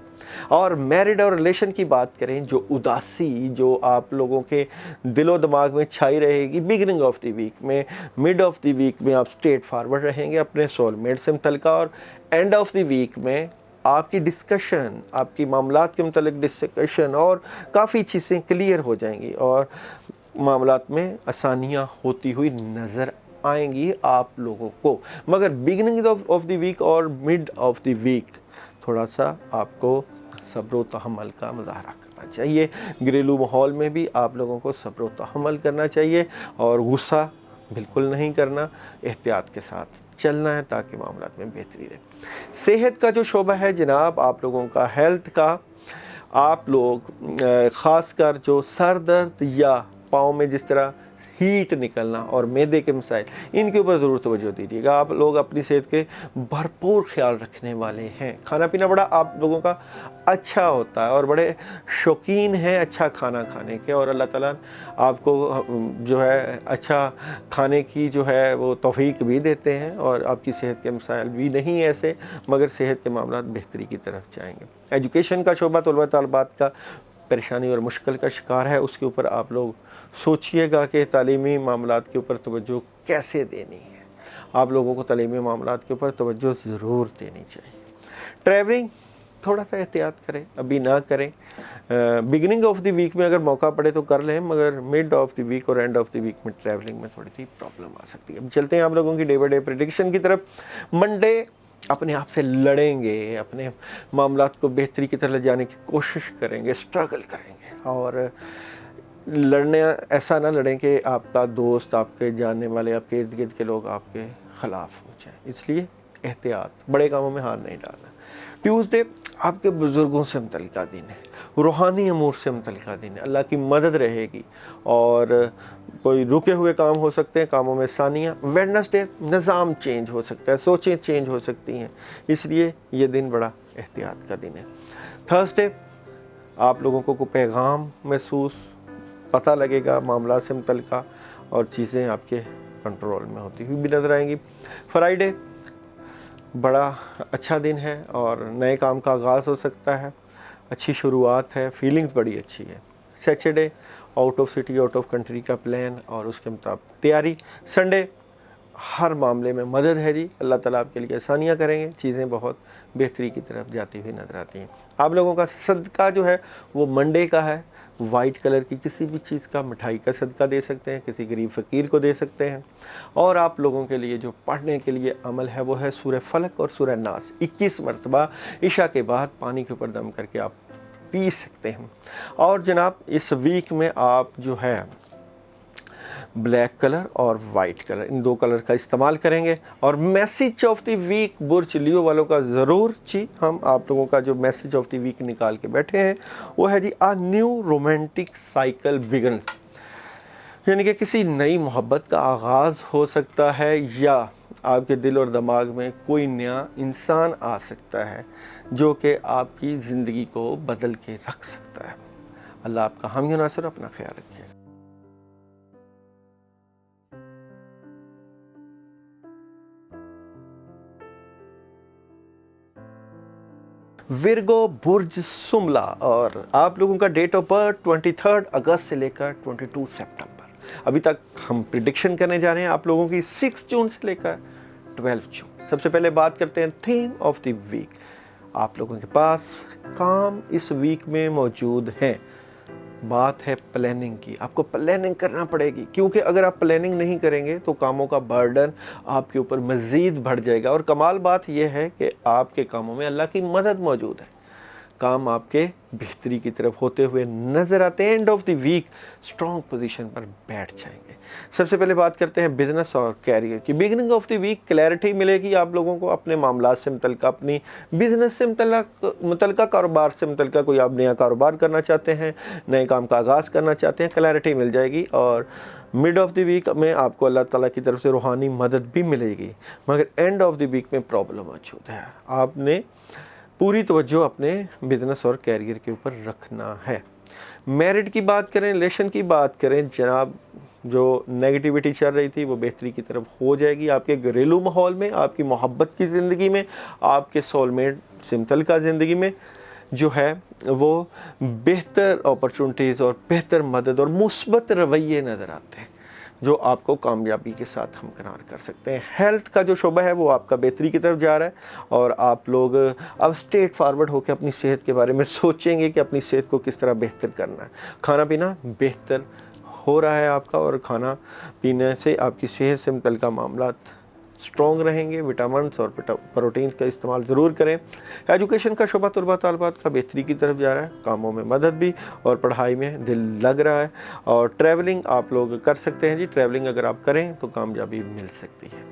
اور میرڈ اور ریلیشن کی بات کریں، جو اداسی جو آپ لوگوں کے دل و دماغ میں چھائی رہے گی بگننگ آف دی ویک میں، مڈ آف دی ویک میں آپ اسٹریٹ فارورڈ رہیں گے اپنے سول میٹ سے متعلقہ، اور اینڈ آف دی ویک میں آپ کی ڈسکشن، آپ کی معاملات کے متعلق ڈسکشن اور کافی چیزیں کلیئر ہو جائیں گی، اور معاملات میں آسانیاں ہوتی ہوئی نظر آئیں گی آپ لوگوں کو۔ مگر بگننگ آف دی ویک اور مڈ آف دی ویک تھوڑا سا آپ کو صبر و تحمل کا مظاہرہ کرنا چاہیے۔ گھریلو ماحول میں بھی آپ لوگوں کو صبر و تحمل کرنا چاہیے، اور غصہ بالکل نہیں کرنا، احتیاط کے ساتھ چلنا ہے تاکہ معاملات میں بہتری رہے۔ صحت کا جو شعبہ ہے جناب آپ لوگوں کا ہیلتھ کا، آپ لوگ خاص کر جو سر درد یا پاؤں میں جس طرح हीट निकलना और मैदे के मसाइल, इनके ऊपर ज़रूर तवज्जो दीजिएगा। आप लोग अपनी सेहत के भरपूर ख्याल रखने वाले हैं। खाना पीना बड़ा आप लोगों का अच्छा होता है और बड़े शौकीन हैं अच्छा खाना खाने के, और अल्लाह ताला आपको जो है अच्छा खाने की जो है वो तौफीक भी देते हैं, और आपकी सेहत के मसाइल भी नहीं ऐसे, मगर सेहत के मामला बेहतरी की तरफ जाएंगे। एजुकेशन का शोबा तलबा तलबात का परेशानी और मुश्किल का शिकार है, उसके ऊपर आप लोग सोचिएगा कि तालीमी मामलात के ऊपर तवज्जो कैसे देनी है। आप लोगों को तालीमी मामलात के ऊपर तवज्जो ज़रूर देनी चाहिए। ट्रैवलिंग थोड़ा सा एहतियात करें, अभी ना करें। बिगिनिंग ऑफ द वीक में अगर मौका पड़े तो कर लें, मगर मिड ऑफ द वीक और एंड ऑफ द वीक में ट्रैवलिंग में थोड़ी सी प्रॉब्लम आ सकती है। अब चलते हैं आप लोगों की डे बाई डे प्रेडिक्शन की तरफ। मंडे अपने आप से लड़ेंगे, अपने मामलात को बेहतरी की तरफ ले जाने की कोशिश करेंगे, स्ट्रगल करेंगे, और लड़ने ऐसा ना लड़ें कि आपका दोस्त, आपके जानने वाले, आपके इर्द गिर्द के लोग आपके ख़िलाफ़ हो जाएं। इसलिए एहतियात, बड़े कामों में हाथ नहीं डालना। ट्यूसडे आपके बुज़ुर्गों से मुतल्लिका दिन है, रूहानी अमूर से मुतल्लिका दिन है, अल्लाह की मदद रहेगी और कोई रुके हुए काम हो सकते हैं, कामों में आसानियाँ। वेडनेसडे निज़ाम चेंज हो सकता है, सोचें चेंज हो सकती हैं, इसलिए ये दिन बड़ा एहतियात का दिन है। थर्सडे आप लोगों को पैगाम महसूस पता लगेगा मामला से मुतल्लिका, और चीज़ें आपके कंट्रोल में होती हुई भी नज़र आएंगी। फ्राइडे बड़ा अच्छा दिन है और नए काम का आगाज़ हो सकता है, अच्छी शुरुआत है, फीलिंग्स बड़ी अच्छी है। Saturday out of city, out of country का प्लान और उसके मुताबिक तैयारी। संडे हर मामले में मदद है जी, अल्लाह ताला आपके लिए आसानियाँ करेंगे, चीज़ें बहुत बेहतरी की तरफ जाती हुई नज़र आती हैं। आप लोगों का सदका जो है वो मंडे का है, वाइट कलर की किसी भी चीज़ का, मिठाई का सदका दे सकते हैं, किसी गरीब फ़कीर को दे सकते हैं। और आप लोगों के लिए जो पढ़ने के लिए अमल है वो है सूरह फलक और सूरह नास 21 मरतबा इशा के बाद पानी के ऊपर दम करके आप पी सकते हैं। और जनाब इस वीक में आप जो है ब्लैक कलर और वाइट कलर, इन दो कलर का इस्तेमाल करेंगे। और मैसेज ऑफ द वीक बुर्ज लियो वालों का ज़रूर जी, हम आप लोगों का जो मैसेज ऑफ द वीक निकाल के बैठे हैं वो है जी, आ न्यू रोमांटिक साइकिल बिगन्स, यानी कि किसी नई मोहब्बत का आगाज़ हो सकता है, या आपके दिल और दिमाग में कोई नया इंसान आ सकता है जो कि आपकी ज़िंदगी को बदल के रख सकता है। अल्लाह आपका हामी नासिर, अपना ख्याल रखिए। विर्गो बुर्ज सुमला, और आप लोगों का डेट ऑफ बर्थ 23 अगस्त से लेकर 22 सितंबर। अभी तक हम प्रिडिक्शन करने जा रहे हैं आप लोगों की 6 जून से लेकर 12 जून। सबसे पहले बात करते हैं थीम ऑफ द वीक। आप लोगों के पास काम इस वीक में मौजूद हैं। बात है प्लानिंग की, आपको प्लानिंग करना पड़ेगी, क्योंकि अगर आप प्लानिंग नहीं करेंगे तो कामों का बर्डन आपके ऊपर मज़ीद बढ़ जाएगा। और कमाल बात यह है कि आपके कामों में अल्लाह की मदद मौजूद है, काम आपके बेहतरी की तरफ होते हुए नज़र आते हैं। End of the week strong position पर बैठ जाएंगे। सबसे पहले बात करते हैं बिजनेस और कैरियर की। Beginning of the week clarity मिलेगी आप लोगों को अपने मामलात से मुतल्लिका, अपनी बिजनेस से मुतल्लिका, कारोबार से मुतल्लिका। कोई आप नया कारोबार करना चाहते हैं, नए काम का आगाज़ करना चाहते हैं, क्लैरिटी मिल जाएगी। और मिड ऑफ द वीक में आपको अल्लाह ताला की तरफ से रूहानी मदद भी मिलेगी, मगर एंड ऑफ द वीक में प्रॉब्लम मौजूद है। आपने पूरी तवज्जो अपने बिज़नेस और कैरियर के ऊपर रखना है। मैरिड की बात करें, रिलेशन की बात करें, जनाब जो नेगेटिविटी चल रही थी वो बेहतरी की तरफ हो जाएगी। आपके घरेलू माहौल में, आपकी मोहब्बत की ज़िंदगी में, आपके सोलमेट सिमतल का ज़िंदगी में जो है वो बेहतर अपॉर्चुनिटीज़ और बेहतर मदद और मुस्बत रवैये नज़र आते हैं जो आपको कामयाबी के साथ हमकरार कर सकते हैं। हेल्थ का जो शोबा है वो आपका बेहतरी की तरफ जा रहा है, और आप लोग अब स्ट्रेट फारवर्ड होकर अपनी सेहत के बारे में सोचेंगे कि अपनी सेहत को किस तरह बेहतर करना है। खाना पीना बेहतर हो रहा है आपका, और खाना पीने से आपकी सेहत से मुतल्लिका मामलात स्ट्रॉन्ग रहेंगे। विटामिन और प्रोटीन का इस्तेमाल ज़रूर करें। एजुकेशन का शोबा तलबा तालिबात का बेहतरी की तरफ जा रहा है, कामों में मदद भी और पढ़ाई में दिल लग रहा है। और ट्रैवलिंग आप लोग कर सकते हैं जी, ट्रैवलिंग अगर आप करें तो कामयाबी मिल सकती है।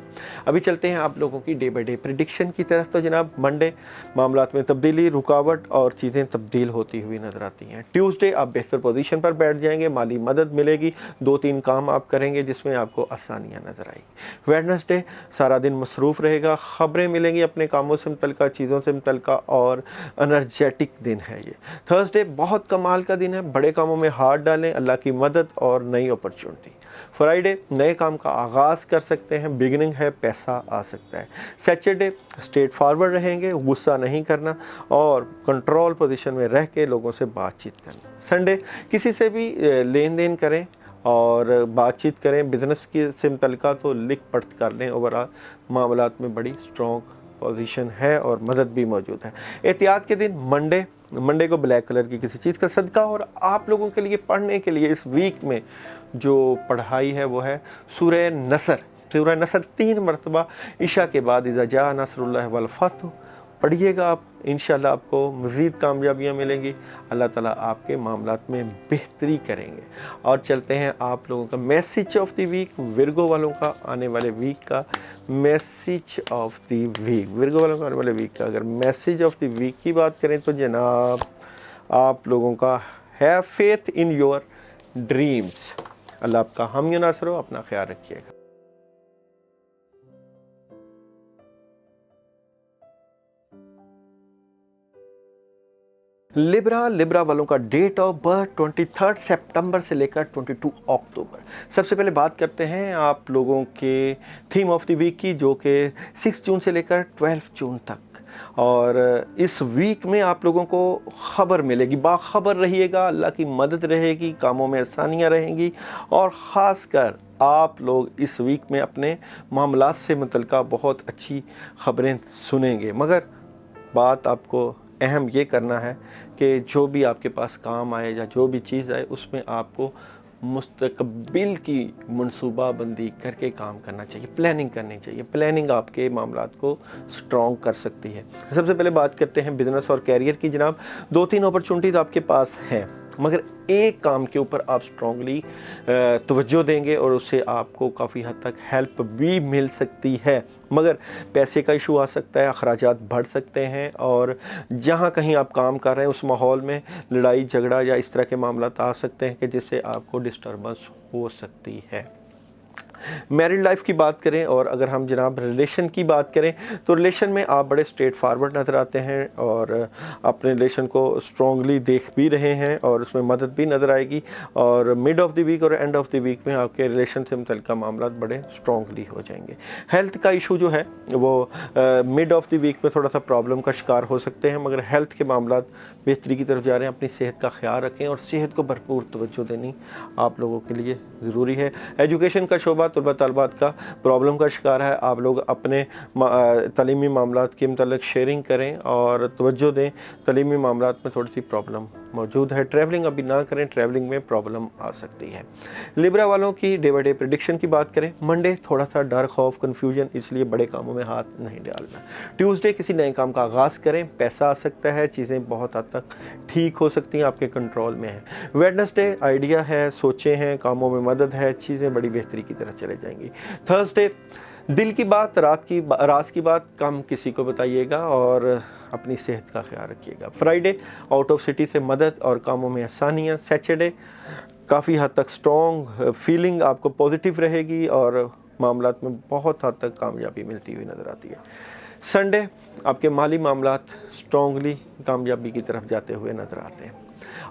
अभी चलते हैं आप लोगों की डे बाई डे प्रिडिक्शन की तरफ। तो जनाब मंडे मामलात में तब्दीली, रुकावट और चीज़ें तब्दील होती हुई नज़र आती हैं। ट्यूसडे आप बेहतर पोजीशन पर बैठ जाएंगे, माली मदद मिलेगी, 2-3 काम आप करेंगे जिसमें आपको आसानियाँ नज़र आएगी। वेडनेसडे सारा दिन मसरूफ़ रहेगा, ख़बरें मिलेंगी अपने कामों से मुतल्लिका, चीज़ों से मुतल्लिका और एनर्जेटिक दिन है ये। थर्सडे बहुत कमाल का दिन है, बड़े कामों में हाथ डालें, अल्लाह की मदद और नई अपॉर्चुनिटी। फ्राइडे नए काम का आगाज़ कर सकते हैं, बिगिनिंग है, पैसा आ सकता है। सैटरडे स्ट्रेट फॉरवर्ड रहेंगे, गुस्सा नहीं करना और कंट्रोल पोजीशन में रह के लोगों से बातचीत करना। संडे किसी से भी लेन देन करें और बातचीत करें, बिज़नेस की से मुतल्लिका तो लिख पढ़ कर लें। ओवरऑल मामलात में बड़ी स्ट्रॉन्ग पोजीशन है और मदद भी मौजूद है। एहतियात के दिन मंडे को ब्लैक कलर की किसी चीज़ का सदका। और आप लोगों के लिए पढ़ने के लिए इस वीक में जो पढ़ाई है वो है सूरह नसर। सूरह नसर 3 मरतबा इशा के बाद इज़ा जा नसरुल्लाह वल फतह पढ़िएगा आप, इंशाल्लाह आपको मज़ीद कामयाबियाँ मिलेंगी। अल्लाह ताला आपके मामलात में बेहतरी करेंगे। और चलते हैं आप लोगों का message of the week, Virgo वालों का आने वाले वीक का message of the week. Virgo वालों का आने वाले वीक का अगर मैसेज ऑफ द वीक की बात करें तो जनाब आप लोगों का have faith in your dreams. Allah आपका हामी नासर हो, अपना ख्याल रखिएगा। लिब्रा वालों का डेट ऑफ बर्थ 23 सितंबर से लेकर 22 अक्टूबर। सबसे पहले बात करते हैं आप लोगों के थीम ऑफ द वीक की, जो कि 6 जून से लेकर 12 जून तक। और इस वीक में आप लोगों को ख़बर मिलेगी, बाखबर रहिएगा, अल्लाह की मदद रहेगी, कामों में आसानियाँ रहेंगी और ख़ासकर आप लोग इस वीक में अपने मामलात से मुतल्लिका बहुत अच्छी ख़बरें सुनेंगे। मगर बात आपको अहम ये करना है कि जो भी आपके पास काम आए या जो भी चीज़ आए उसमें आपको मुस्तकबिल की मनसूबाबंदी करके काम करना चाहिए, प्लानिंग करनी चाहिए। प्लानिंग आपके मामलात को स्ट्रॉन्ग कर सकती है। सबसे पहले बात करते हैं बिज़नेस और कैरियर की। जनाब 2-3 अपॉर्चुनिटीज़ आपके पास हैं, मगर एक काम के ऊपर आप स्ट्रॉन्गली तवज्जो देंगे और उससे आपको काफ़ी हद तक हेल्प भी मिल सकती है। मगर पैसे का इशू आ सकता है, अखराजात बढ़ सकते हैं और जहाँ कहीं आप काम कर रहे हैं उस माहौल में लड़ाई झगड़ा या इस तरह के मामला आ सकते हैं कि जिससे आपको डिस्टर्बेंस हो सकती है। मैरिड लाइफ की बात करें और अगर हम जनाब रिलेशन की बात करें तो रिलेशन में आप बड़े स्ट्रेट फारवर्ड नज़र आते हैं और अपने रिलेशन को स्ट्रॉन्गली देख भी रहे हैं और उसमें मदद भी नज़र आएगी। और मिड ऑफ द वीक और एंड ऑफ द वीक में आपके रिलेशन से मुतल्लिका मामला बड़े स्ट्रॉन्गली हो जाएंगे। हेल्थ का इशू जो है वो मिड ऑफ द वीक में थोड़ा सा प्रॉब्लम का शिकार हो सकते हैं, मगर हेल्थ के मामला बेहतरी की तरफ जा रहे हैं। अपनी सेहत का ख्याल रखें और सेहत को भरपूर तवज्जो देनी आप लोगों के लिए ज़रूरी है। एजुकेशन का शोबा तलबा तलबात का प्रॉब्लम का शिकार है, आप लोग अपने तलीमी मामलात के मतलब शेयरिंग करें और तवज्जो दें। तलीमी मामलात में थोड़ी सी प्रॉब्लम मौजूद है, ट्रैवलिंग अभी ना करें, ट्रैवलिंग में प्रॉब्लम आ सकती है। लिब्रा वालों की डे बाई डे प्रेडिक्शन की बात करें, मंडे थोड़ा सा डर खौफ कन्फ्यूजन, इसलिए बड़े कामों में हाथ नहीं डालना। ट्यूसडे किसी नए काम का आगाज़ करें, पैसा आ सकता है, चीज़ें बहुत हद तक ठीक हो सकती हैं, आपके कंट्रोल में है। वेडनेसडे आइडिया है, सोचें हैं, कामों में मदद है, चीज़ें बड़ी बेहतरी की तरफ चले जाएंगी। थर्सडे दिल की बात, राज की बात कम किसी को बताइएगा और अपनी सेहत का ख्याल रखिएगा। फ्राइडे आउट ऑफ सिटी से मदद और कामों में आसानियाँ। सैटरडे काफ़ी हद तक स्ट्रॉन्ग फीलिंग आपको पॉजिटिव रहेगी और मामलात में बहुत हद तक कामयाबी मिलती हुई नज़र आती है। संडे आपके माली मामलात स्ट्रॉन्गली कामयाबी की तरफ जाते हुए नज़र आते हैं।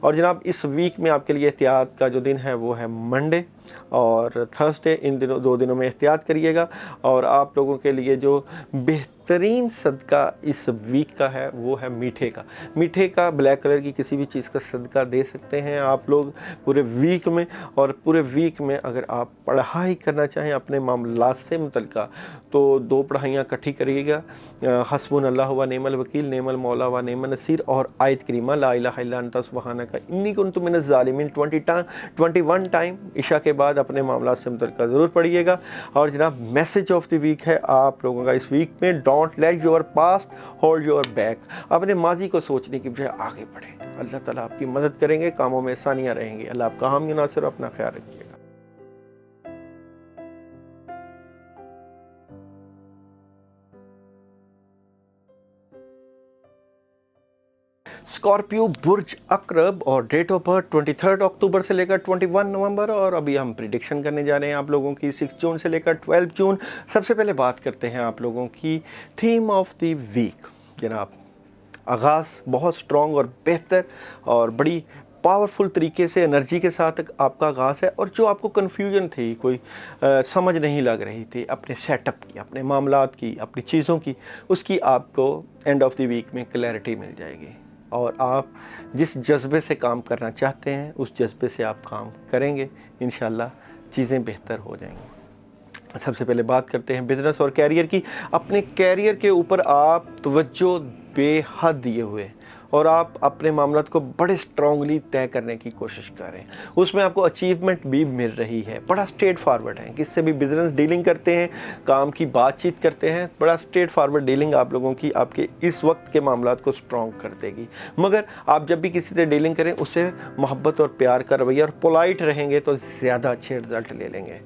और जनाब इस वीक में आपके लिए एहतियात का जो दिन है वो है मंडे और थर्सडे। इन दिनों 2 दिनों में एहतियात करिएगा। और आप लोगों के लिए जो बेहतरीन सदका इस वीक का है वो है मीठे का। मीठे का ब्लैक कलर की किसी भी चीज़ का सदका दे सकते हैं आप लोग पूरे वीक में। और पूरे वीक में अगर आप पढ़ाई करना चाहें अपने मामलात से मुतल्लिका तो 2 पढ़ाइयाँ इकट्ठी करिएगा, हस्बुनल्लाह व निअमल वकील, निअमल मौला व निअमन नसीर और आयत करीमा ला इलाहा इल्ला अंता सुब्हानका इन्नी कुन्तु मिनज़ ज़ालिमीन 21 टाइम इशा के बाद अपने मामला से मुतल्लिका ज़रूर पढ़िएगा। और जनाब मैसेज ऑफ द वीक है आप लोगों का इस वीक में, don't let your past hold your back. अपने माजी को सोचने की बजाय आगे बढ़ें, अल्लाह ताला आपकी मदद करेंगे, कामों में आसानियाँ रहेंगी। अल्लाह आपका हामी नासिर, अपना ख्याल रखिएगा। स्कॉर्पियो बुर्ज अकरब और डेट ऑफ बर्थ 23 अक्टूबर से लेकर 21 नवंबर, और अभी हम प्रिडिक्शन करने जा रहे हैं आप लोगों की 6 जून से लेकर 12 जून। सबसे पहले बात करते हैं आप लोगों की थीम ऑफ द वीक। जनाब, आगाज़ बहुत स्ट्रॉन्ग और बेहतर और बड़ी पावरफुल तरीके से एनर्जी के साथ आपका आगाज़ है, और जो आपको कन्फ्यूजन थी, कोई समझ नहीं लग रही थी अपने सेटअप की, अपने मामलात की, अपनी चीज़ों की, उसकी आपको एंड ऑफ द वीक में क्लैरिटी मिल जाएगी, और आप जिस जज्बे से काम करना चाहते हैं उस जज्बे से आप काम करेंगे, इंशाल्लाह चीज़ें बेहतर हो जाएंगी। सबसे पहले बात करते हैं बिज़नेस और कैरियर की। अपने कैरियर के ऊपर आप तवज्जो बेहद दिए हुए और आप अपने मामलात को बड़े स्ट्रांगली तय करने की कोशिश करें, उसमें आपको अचीवमेंट भी मिल रही है। बड़ा स्ट्रेट फॉरवर्ड है, किससे भी बिज़नेस डीलिंग करते हैं, काम की बातचीत करते हैं, बड़ा स्ट्रेट फॉरवर्ड डीलिंग आप लोगों की आपके इस वक्त के मामलात को स्ट्रॉन्ग कर देगी। मगर आप जब भी किसी से डीलिंग करें उससे मोहब्बत और प्यार का रवैया और पोलाइट रहेंगे तो ज़्यादा अच्छे रिजल्ट ले लेंगे।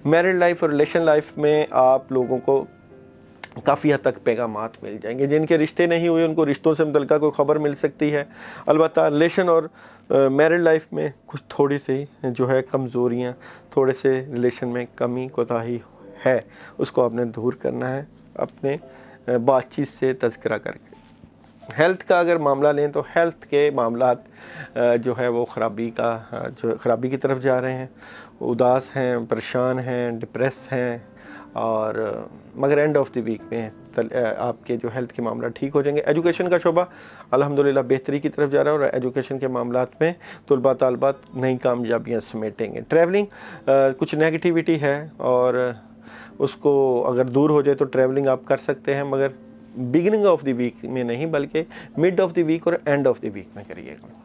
मैरिड लाइफ और रिलेशन लाइफ में आप लोगों को काफ़ी हद तक पैगामात मिल जाएंगे। जिनके रिश्ते नहीं हुए उनको रिश्तों से मुतल्लिक़ कोई ख़बर मिल सकती है। अलबत्ता रिलेशन और मैरिड लाइफ में कुछ थोड़ी सी जो है कमज़ोरियाँ, थोड़े से रिलेशन में कमी कोताही है, उसको आपने दूर करना है अपने बातचीत से तज़किरा करके। हेल्थ का अगर मामला लें तो हेल्थ के मामलात जो है वो ख़राबी की तरफ जा रहे हैं। उदास हैं, परेशान हैं, डिप्रेस हैं, और मगर एंड ऑफ द वीक में आपके जो हेल्थ के मामला ठीक हो जाएंगे। एजुकेशन का शोबा अल्हम्दुलिल्लाह बेहतरी की तरफ जा रहा है, और एजुकेशन के मामलात में तलबा तालबात नई कामयाबियाँ समेटेंगे। ट्रैवलिंग कुछ नेगेटिविटी है और उसको अगर दूर हो जाए तो ट्रैवलिंग आप कर सकते हैं, मगर बिगिनिंग ऑफ द वीक में नहीं बल्कि मिड ऑफ द वीक और एंड ऑफ द वीक में करिएगा।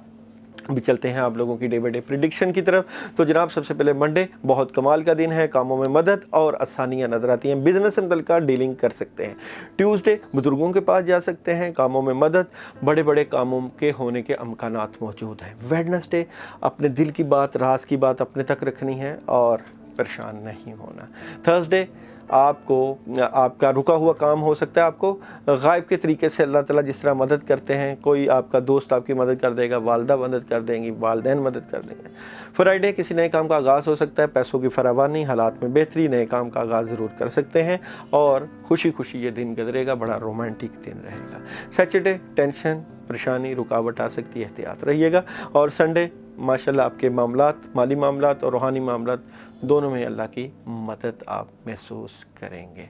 अभी चलते हैं आप लोगों की डे बाई डे प्रिडिक्शन की तरफ। तो जनाब, सबसे पहले मंडे बहुत कमाल का दिन है, कामों में मदद और आसानियां नजर आती हैं, बिजनेस से मुतल्लिक़ डीलिंग कर सकते हैं। ट्यूसडे बुजुर्गों के पास जा सकते हैं, कामों में मदद, बड़े बड़े कामों के होने के अमकानात मौजूद हैं। वेडनेसडे अपने दिल की बात, राज की बात अपने तक रखनी है और परेशान नहीं होना। थर्सडे आपका रुका हुआ काम हो सकता है, आपको गायब के तरीके से अल्लाह ताला जिस तरह मदद करते हैं, कोई आपका दोस्त आपकी मदद कर देगा, वालदा मदद कर देंगी, वालदैन मदद कर देंगे। फ्राइडे किसी नए काम का आगाज़ हो सकता है, पैसों की फरावानी, हालात में बेहतरी, नए काम का आगाज़ ज़रूर कर सकते हैं और खुशी खुशी ये दिन गुजरेगा, बड़ा रोमांटिक दिन रहेगा। सैटरडे टेंशन, परेशानी, रुकावट आ सकती है, एहतियात रहिएगा। और संडे माशाल्लाह आपके मामलात, माली मामलात और रूहानी मामलात दोनों में अल्लाह की मदद आप महसूस करेंगे।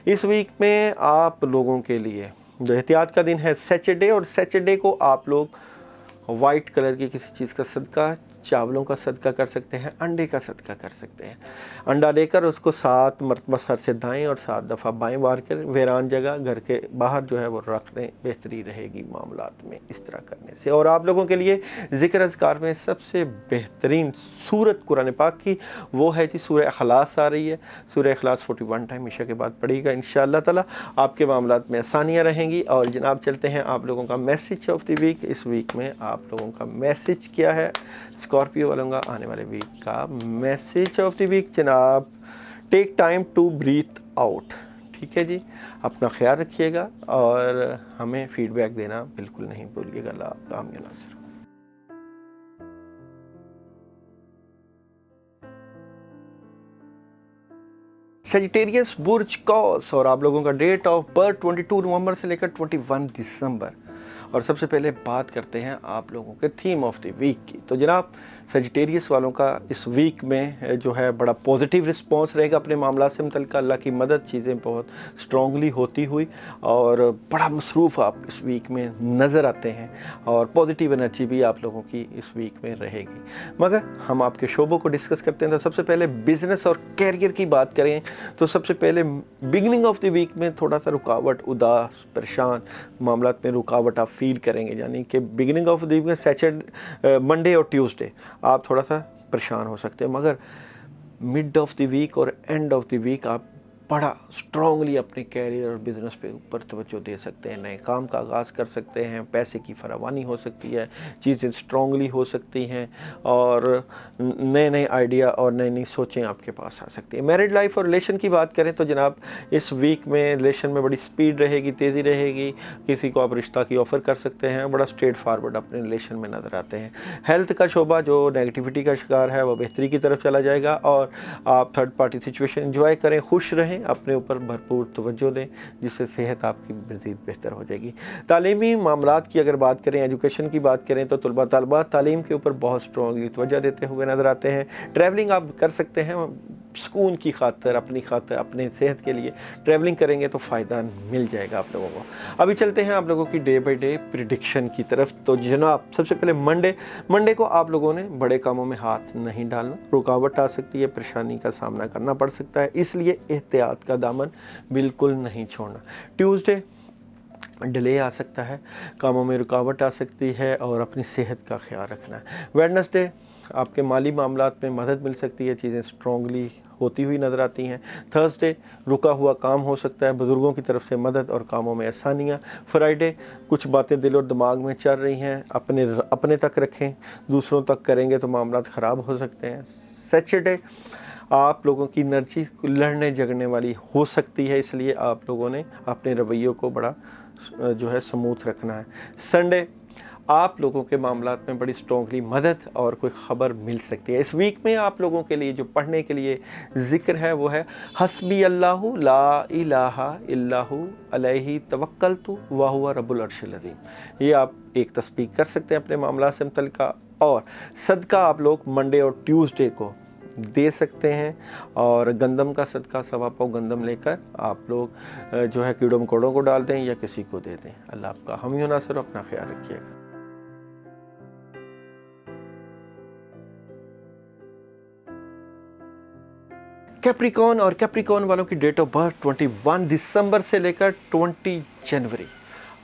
इस वीक में आप लोगों के लिए जो एहतियात का दिन है सैटरडे, और सैटरडे को आप लोग वाइट कलर की किसी चीज़ का सदका, चावलों का सदका कर सकते हैं, अंडे का सदका कर सकते हैं। अंडा लेकर उसको 7 मरतबा सर से दाएं और 7 दफ़ा बाएं वार कर वीरान जगह घर के बाहर जो है वो रख दें, बेहतरी रहेगी मामलात में इस तरह करने से। और आप लोगों के लिए ज़िक्र अज़कार में सबसे बेहतरीन सूरत कुरान पाक की वो है जी सूरह इखलास आ रही है। सूरह इखलास 41 टाइम ईशा के बाद पढ़िएगा, इंशाअल्लाह ताला आपके मामलात में आसानियाँ रहेंगी। और जनाब, चलते हैं आप लोगों का मैसेज ऑफ द वीक। इस वीक में आप लोगों का मैसेज क्या है? स्कॉर्पियो वालों का आने वाले वीक का मैसेज ऑफ द वीक जनाब, take time to breathe out. ठीक है जी, अपना ख्याल रखिएगा और हमें फीडबैक देना बिल्कुल नहीं भूलिएगा। अल्लाह आपका हामी नासिर। सेजिटेरियस बुर्ज कौस और आप लोगों का डेट ऑफ बर्थ 22 नवंबर से लेकर 21 दिसंबर। और सबसे पहले बात करते हैं आप लोगों के थीम ऑफ द वीक की। तो जनाब, सेजिटेरियस वालों का इस वीक में जो है बड़ा पॉजिटिव रिस्पांस रहेगा अपने मामला से मुतल्लिक़। अल्लाह की मदद, चीज़ें बहुत स्ट्रांगली होती हुई और बड़ा मसरूफ़ आप इस वीक में नज़र आते हैं, और पॉजिटिव एनर्जी भी आप लोगों की इस वीक में रहेगी। मगर हम आपके शोबों को डिस्कस करते हैं। तो सबसे पहले बिज़नेस और कैरियर की बात करें तो सबसे पहले बिगिनिंग ऑफ द वीक में थोड़ा सा रुकावट, उदास, परेशान मामलात में रुकावट आप फील करेंगे। यानी कि बिगिनिंग ऑफ द वीक में सैटरडे, मंडे और ट्यूसडे आप थोड़ा सा परेशान हो सकते हैं, मगर मिड ऑफ द वीक और एंड ऑफ द वीक आप बड़ा स्ट्रॉन्गली अपने कैरियर और बिज़नेस पे ऊपर तवज्जो दे सकते हैं, नए काम का आगाज़ कर सकते हैं, पैसे की फरावानी हो सकती है, चीज़ें स्ट्रॉन्गली हो सकती हैं और नए नए आइडिया और नई नई सोचें आपके पास आ सकती हैं। मैरिड लाइफ और रिलेशन की बात करें तो जनाब इस वीक में रिलेशन में बड़ी स्पीड रहेगी, तेज़ी रहेगी, किसी को आप रिश्ता की ऑफ़र कर सकते हैं, बड़ा स्ट्रेट फॉरवर्ड अपने रिलेशन में नज़र आते हैं। हेल्थ का शोबा जो नेगेटिविटी का शिकार है वो बेहतरी की तरफ चला जाएगा और आप थर्ड पार्टी सिचुएशन एंजॉय करें, खुश रहें, अपने ऊपर भरपूर तवज्जो दें, जिससे सेहत आपकी मज़ीद बेहतर हो जाएगी। तालीमी मामलात की अगर बात करें, एजुकेशन की बात करें तो तलबा तलबात तालीम के ऊपर बहुत स्ट्रॉन्गली तवज्जो देते हुए नज़र आते हैं। ट्रैवलिंग आप कर सकते हैं, सुकून की खातर, अपनी खातर, अपने सेहत के लिए ट्रैवलिंग करेंगे तो फ़ायदा मिल जाएगा आप लोगों को। अभी चलते हैं आप लोगों की डे बाई डे प्रिडिक्शन की तरफ। तो जनाब सबसे पहले मंडे को आप लोगों ने बड़े कामों में हाथ नहीं डालना, रुकावट आ सकती है, परेशानी का सामना करना पड़ सकता है, इसलिए एहतियात का दामन बिल्कुल नहीं छोड़ना। ट्यूसडे डिले आ सकता है, कामों में रुकावट आ सकती है और अपनी सेहत का ख्याल रखना है। वेडनेसडे आपके माली मामलात में मदद मिल सकती है, चीज़ें स्ट्रॉन्गली होती हुई नज़र आती हैं। थर्सडे रुका हुआ काम हो सकता है, बुज़ुर्गों की तरफ से मदद और कामों में आसानियाँ। फ्राइडे कुछ बातें दिल और दिमाग में चल रही हैं, अपने तक रखें, दूसरों तक करेंगे तो मामलात ख़राब हो सकते हैं। सैटरडे आप लोगों की एनर्जी लड़ने जगने वाली हो सकती है, इसलिए आप लोगों ने अपने रवैयों को बड़ा जो है स्मूथ रखना है। संडे आप लोगों के मामलात में बड़ी स्ट्रॉन्गली मदद और कोई ख़बर मिल सकती है। इस वीक में आप लोगों के लिए जो पढ़ने के लिए ज़िक्र है वो है हस्बी अल्लाहु ला इलाहा इल्लाहु अलैहि तवक्कलतु व हुवा रब्बुल अर्शिल अज़ीम। ये आप एक तस्बीह कर सकते हैं अपने मामला से मुतल्लिक़, और सदका आप लोग मंडे और ट्यूसडे को दे सकते हैं, और गंदम का सदका सवा पाव गंदम लेकर आप लोग जो है कीड़ों मकोड़ों को डाल दें या किसी को दे दें। अल्लाह आपका हामी नासिर, अपना ख्याल रखिएगा। कैप्रिकॉन और कैप्रिकॉन वालों की डेट ऑफ बर्थ 21 दिसंबर से लेकर 20 जनवरी।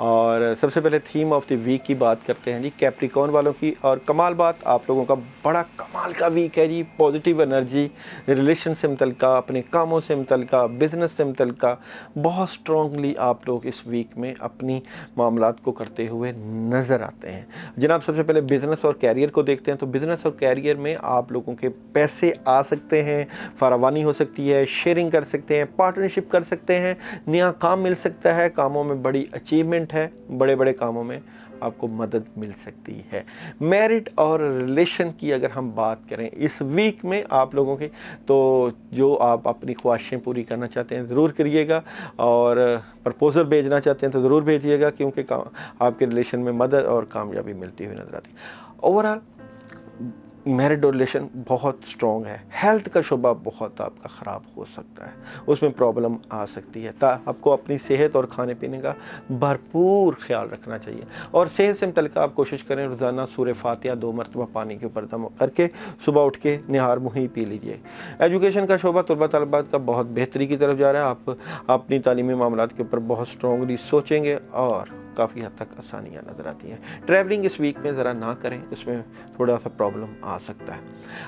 और सबसे पहले थीम ऑफ द वीक की बात करते हैं जी कैप्रिकॉन वालों की। और कमाल बात, आप लोगों का बड़ा कमाल का वीक है जी। पॉजिटिव एनर्जी, रिलेशन से मुतल्लिका, अपने कामों से मुतल्लिका, बिज़नेस से मुतल्लिका बहुत स्ट्रॉन्गली आप लोग इस वीक में अपनी मामलात को करते हुए नज़र आते हैं। जनाब सबसे पहले बिज़नेस और कैरियर को देखते हैं। तो बिज़नेस और कैरियर में आप लोगों के पैसे आ सकते हैं, फरावानी हो सकती है, शेयरिंग कर सकते हैं, पार्टनरशिप कर सकते हैं, नया काम मिल सकता है, कामों में बड़ी अचीवमेंट है, बड़े बड़े कामों में आपको मदद मिल सकती है। मैरिड और रिलेशन की अगर हम बात करें इस वीक में आप लोगों के, तो जो आप अपनी ख्वाहिशें पूरी करना चाहते हैं ज़रूर करिएगा, और प्रपोज़ल भेजना चाहते हैं तो ज़रूर भेजिएगा, क्योंकि आपके रिलेशन में मदद और कामयाबी मिलती हुई नज़र आती है। ओवरऑल मैरिड और रिलेशन बहुत स्ट्रॉन्ग है। हेल्थ का शोबा बहुत आपका ख़राब हो सकता है, उसमें प्रॉब्लम आ सकती है। आपको अपनी सेहत और खाने पीने का भरपूर ख्याल रखना चाहिए, और सेहत से मुतल्लिक़ आप कोशिश करें रोज़ाना सूरह फातिहा 2 मरतबा पानी के ऊपर दम करके सुबह उठ के निहार मुही पी लीजिए। एजुकेशन का शोबा तलबा तलबात का बहुत बेहतरी की तरफ जा रहा है। आप अपनी तालीमी मामलात के ऊपर बहुत स्ट्रॉन्गली सोचेंगे और काफ़ी हद तक आसानियाँ नज़र आती हैं। ट्रैवलिंग इस वीक में ज़रा ना करें, इसमें थोड़ा सा प्रॉब्लम आ सकता है।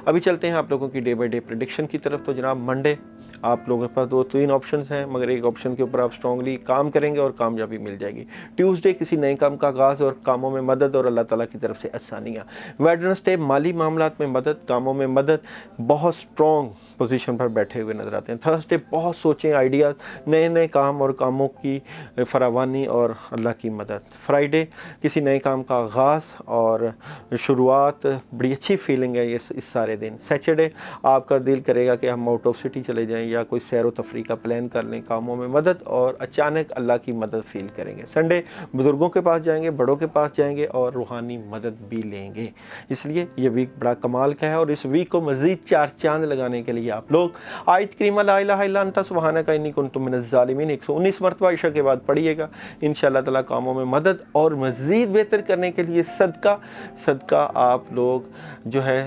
अभी चलते हैं आप लोगों की डे बाई डे प्रेडिक्शन की तरफ। तो जनाब मंडे आप लोगों के पास 2-3 ऑप्शंस हैं, मगर एक ऑप्शन के ऊपर आप स्ट्रॉन्गली काम करेंगे और कामयाबी मिल जाएगी। ट्यूसडे किसी नए काम का आगाज़ और कामों में मदद और अल्लाह ताला की तरफ से आसानियाँ। वेडनेसडे माली मामलात में मदद, कामों में मदद, बहुत स्ट्रॉन्ग पोजीशन पर बैठे हुए नज़र आते हैं। थर्सडे बहुत सोचें, आइडियाज़, नए नए काम और कामों की फरावानी और अल्लाह की मदद। फ्राइडे किसी नए काम का आगाज़ और शुरुआत, बड़ी अच्छी फीलिंग है इस सारे दिन। सैटरडे आपका दिल करेगा कि हम आउट ऑफ सिटी चले जाएं या कोई सैर व तफरी का प्लान कर लें, कामों में मदद और अचानक अल्लाह की मदद फील करेंगे। संडे बुज़ुर्गों के पास जाएंगे, बड़ों के पास जाएंगे और रूहानी मदद भी लेंगे। इसलिए ये वीक बड़ा कमाल का है, और इस वीक को मज़ीद 4 चांद लगाने के लिए आप लोग आयत करीमा ला इलाहा इल्ला अन्ता सुब्हानका इन्नी कुन्तु मिनज़ ज़ालिमीन 119 मरतबा इशा के बाद पढ़िएगा। इंशाअल्लाह ताला कामों में मदद और मज़ीद बेहतर करने के लिए सदका आप लोग जो है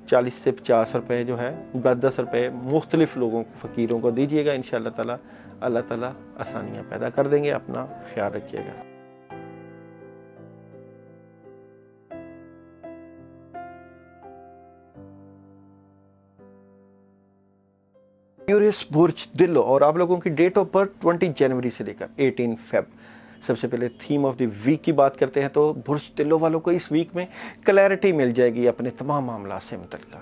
40 से 50 रुपये जो है 10-10 रुपये मुख्तलिफ़ लोगों को, फ़कीरों को दीजिएगा। इंशाअल्लाह ताला अल्लाह ताला आसानियाँ पैदा कर देंगे। अपना ख्याल रखिएगा। एक्वेरियस बुर्ज दिल, और आप लोगों की डेट ऑफ बर्थ 20 जनवरी से लेकर 18 फेब। सबसे पहले थीम ऑफ द वीक की बात करते हैं तो बुर्ज दिलों वालों को इस वीक में क्लैरिटी मिल जाएगी अपने तमाम मामला से मुतल्लिक़,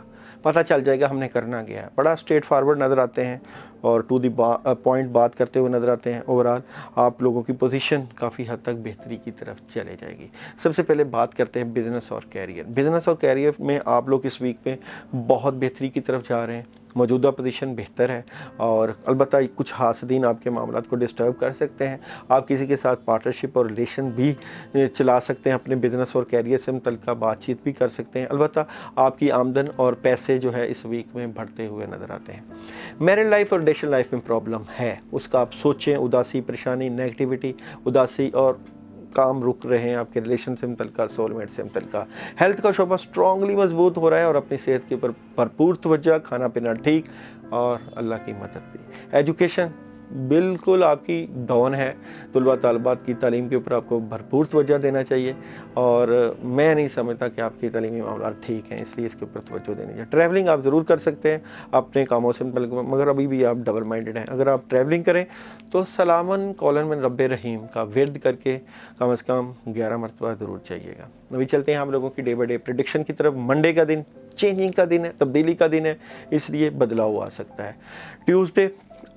पता चल जाएगा हमने करना क्या है। बड़ा स्ट्रेट फॉरवर्ड नज़र आते हैं और टू दी पॉइंट बात करते हुए नज़र आते हैं। ओवरऑल आप लोगों की पोजीशन काफ़ी हद तक बेहतरी की तरफ चले जाएगी। सबसे पहले बात करते हैं बिज़नेस और कैरियर। बिज़नेस और कैरियर में आप लोग इस वीक में बहुत बेहतरी की तरफ जा रहे हैं, मौजूदा पोजीशन बेहतर है, और अलबत्ता कुछ हासदीन आपके मामलात को डिस्टर्ब कर सकते हैं। आप किसी के साथ पार्टनरशिप और रिलेशन भी चला सकते हैं, अपने बिज़नेस और कैरियर से मुतल्लिक़ बातचीत भी कर सकते हैं। अलबत्ता आपकी आमदन और पैसे जो है इस वीक में बढ़ते हुए नज़र आते हैं। मैरिड लाइफ और रिलेशन लाइफ में प्रॉब्लम है, उसका आप सोचें। उदासी, परेशानी, नेगेटिविटी, उदासी और काम रुक रहे हैं आपके रिलेशन से मुतल्लिक़, सोलमेट से मुतल्लिक़। हेल्थ का शोबा स्ट्रांगली मजबूत हो रहा है और अपनी सेहत के ऊपर भरपूर तवज्जो, खाना पीना ठीक और अल्लाह की मदद भी। एजुकेशन बिल्कुल आपकी डाउन है, तलबा तालिबात की तालीम के ऊपर आपको भरपूर तवज्जो देना चाहिए, और मैं नहीं समझता कि आपकी तालीमी मामला ठीक हैं, इसलिए इसके ऊपर तवज्जो देनी चाहिए। ट्रैवलिंग आप ज़रूर कर सकते हैं अपने कामों से मुतल्लिक़, मगर अभी भी आप डबल माइंडेड हैं। अगर आप ट्रैवलिंग करें तो सलामन कौलन में रब्बे रहीम का विर्द करके कम से कम 11 मरतबा ज़रूर चाहिएगा। अभी चलते हैं आप लोगों की डे बाई डे प्रेडिक्शन की तरफ। मंडे का दिन चेंजिंग का दिन है, तब्दीली का दिन है, इसलिए बदलाव आ सकता है। ट्यूसडे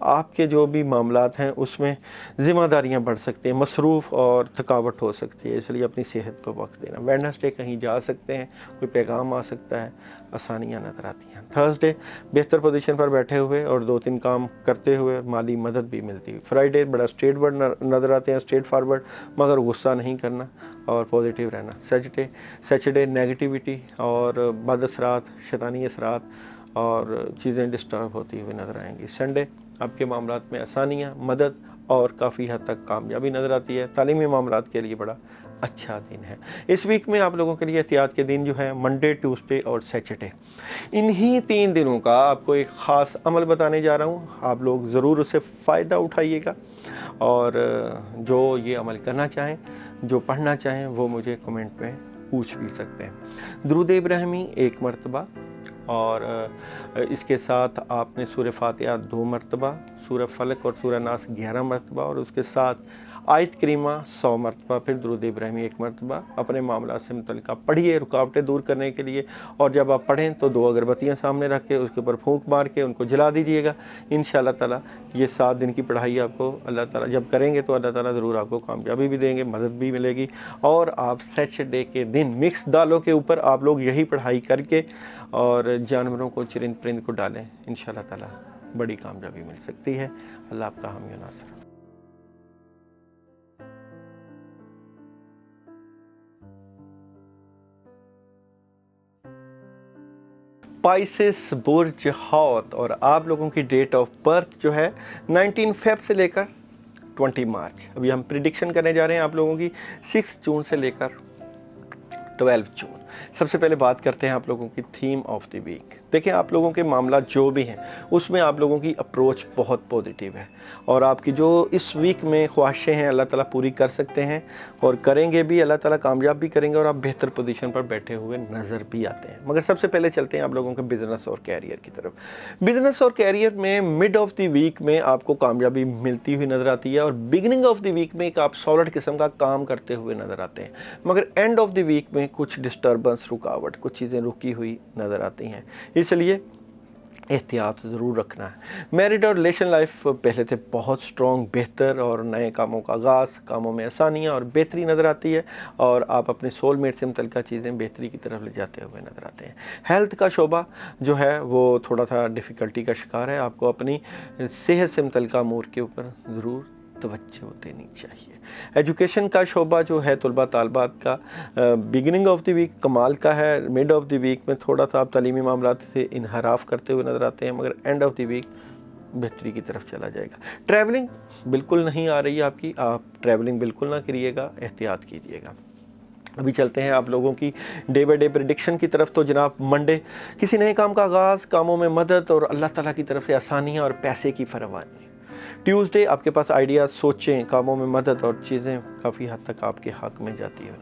आपके जो भी मामलात हैं उसमें ज़िम्मेदारियां बढ़ सकती हैं, मसरूफ़ और थकावट हो सकती है, इसलिए अपनी सेहत को वक्त देना। वेडनेसडे कहीं जा सकते हैं, कोई पैगाम आ सकता है, आसानियां नज़र आती हैं। थर्सडे बेहतर पोजीशन पर बैठे हुए और 2-3 काम करते हुए माली मदद भी मिलती है। फ्राइडे बड़ा स्ट्रेट वर्ड नज़र आते हैं, स्ट्रेट फारवर्ड, मगर गुस्सा नहीं करना और पॉजिटिव रहना। सैटरडे नेगेटिविटी और बद असरात, शैतानी असरात और चीज़ें डिस्टर्ब होती हुई नज़र आएंगी। संडे आपके मामलात में आसानियाँ, मदद और काफ़ी हद तक कामयाबी नज़र आती है। तालीमी मामलात के लिए बड़ा अच्छा दिन है। इस वीक में आप लोगों के लिए एहतियात के दिन जो है मंडे, ट्यूसडे और सैटरडे, इन्हीं 3 दिनों का आपको एक ख़ास अमल बताने जा रहा हूँ। आप लोग ज़रूर उससे फ़ायदा उठाइएगा, और जो ये अमल करना चाहें, जो पढ़ना चाहें, वो मुझे कमेंट में पूछ भी सकते हैं। दुरूद इब्राहिमी 1 मरतबा, और इसके साथ आपने सूरह फातिहा 2 मरतबा, सूरह फलक और सूरह नास 11 मरतबा, और उसके साथ आयत करीमा 100 मरतबा, फिर दुरूद इब्राहिमी 1 मरतबा अपने मामला से मुतल्लिक़ पढ़िए रुकावटें दूर करने के लिए। और जब आप पढ़ें तो 2 अगरबत्तियाँ सामने रख के उसके ऊपर फूंक मार के उनको जला दीजिएगा। इंशाअल्लाह ताला ये 7 दिन की पढ़ाई आपको अल्लाह ताला जब करेंगे तो अल्लाह ताला ज़रूर आपको कामयाबी भी देंगे, मदद भी मिलेगी। और आप सैटरडे के दिन मिक्स दालों के ऊपर आप लोग यही पढ़ाई करके और जानवरों को, चरिंद परिंद को डालें, इंशाअल्लाह ताला बड़ी कामयाबी मिल सकती है। अल्लाह आपका हामी नासर। स्पाइसेस बुर्ज हौत, और आप लोगों की डेट ऑफ बर्थ जो है 19 फेब से लेकर 20 मार्च। अभी हम प्रिडिक्शन करने जा रहे हैं आप लोगों की 6 जून से लेकर 12 जून। सबसे पहले बात करते हैं आप लोगों की थीम ऑफ द वीक। देखिए आप लोगों के मामला जो भी हैं उसमें आप लोगों की अप्रोच बहुत पॉजिटिव है, और आपकी जो इस वीक में ख्वाहिशें हैं अल्लाह ताला पूरी कर सकते हैं और करेंगे भी, अल्लाह ताला कामयाब भी करेंगे, और आप बेहतर पोजीशन पर बैठे हुए नज़र भी आते हैं। मगर सबसे पहले चलते हैं आप लोगों के बिज़नेस और कैरियर की तरफ। बिज़नेस और कैरियर में मिड ऑफ द वीक में आपको कामयाबी मिलती हुई नज़र आती है, और बिगनिंग ऑफ द वीक में एक आप सॉलिड किस्म का काम करते हुए नज़र आते हैं, मगर एंड ऑफ द वीक में कुछ डिस्टर्बेंस, रुकावट, कुछ चीज़ें रुकी हुई नज़र आती हैं, इसलिए एहतियात ज़रूर रखना है। मैरिड और रिलेशन लाइफ पहले से बहुत स्ट्रॉन्ग, बेहतर, और नए कामों का आगाज़, कामों में आसानियाँ और बेहतरी नज़र आती है, और आप अपने सोलमेट से मुतल्लिक़ चीज़ें बेहतरी की तरफ ले जाते हुए नज़र आते हैं। हेल्थ का शोबा जो है वो थोड़ा सा डिफ़िकल्टी का शिकार है, आपको अपनी सेहत से मुतल्लिक़ अमूर के ऊपर ज़रूर तवज्जो देनी चाहिए। एजुकेशन का शोबा जो है तलबा तालबात का बिगिनिंग ऑफ द वीक कमाल का है, मिड ऑफ द वीक में थोड़ा सा आप तालीमी मामलात से इनहराफ करते हुए नज़र आते हैं, मगर एंड ऑफ द वीक बेहतरी की तरफ चला जाएगा। ट्रैवलिंग बिल्कुल नहीं आ रही है आपकी, आप ट्रैवलिंग बिल्कुल ना करिएगा, एहतियात कीजिएगा। अभी चलते हैं आप लोगों की डे बाई डे प्रेडिक्शन की तरफ। तो जनाब मंडे किसी नए काम का आगाज़, कामों में मदद और अल्लाह ताला की तरफ से आसानियाँ और पैसे की फरावानी। ट्यूसडे आपके पास आइडिया, सोचें, कामों में मदद और चीज़ें काफ़ी हद तक आपके हक़ में जाती है।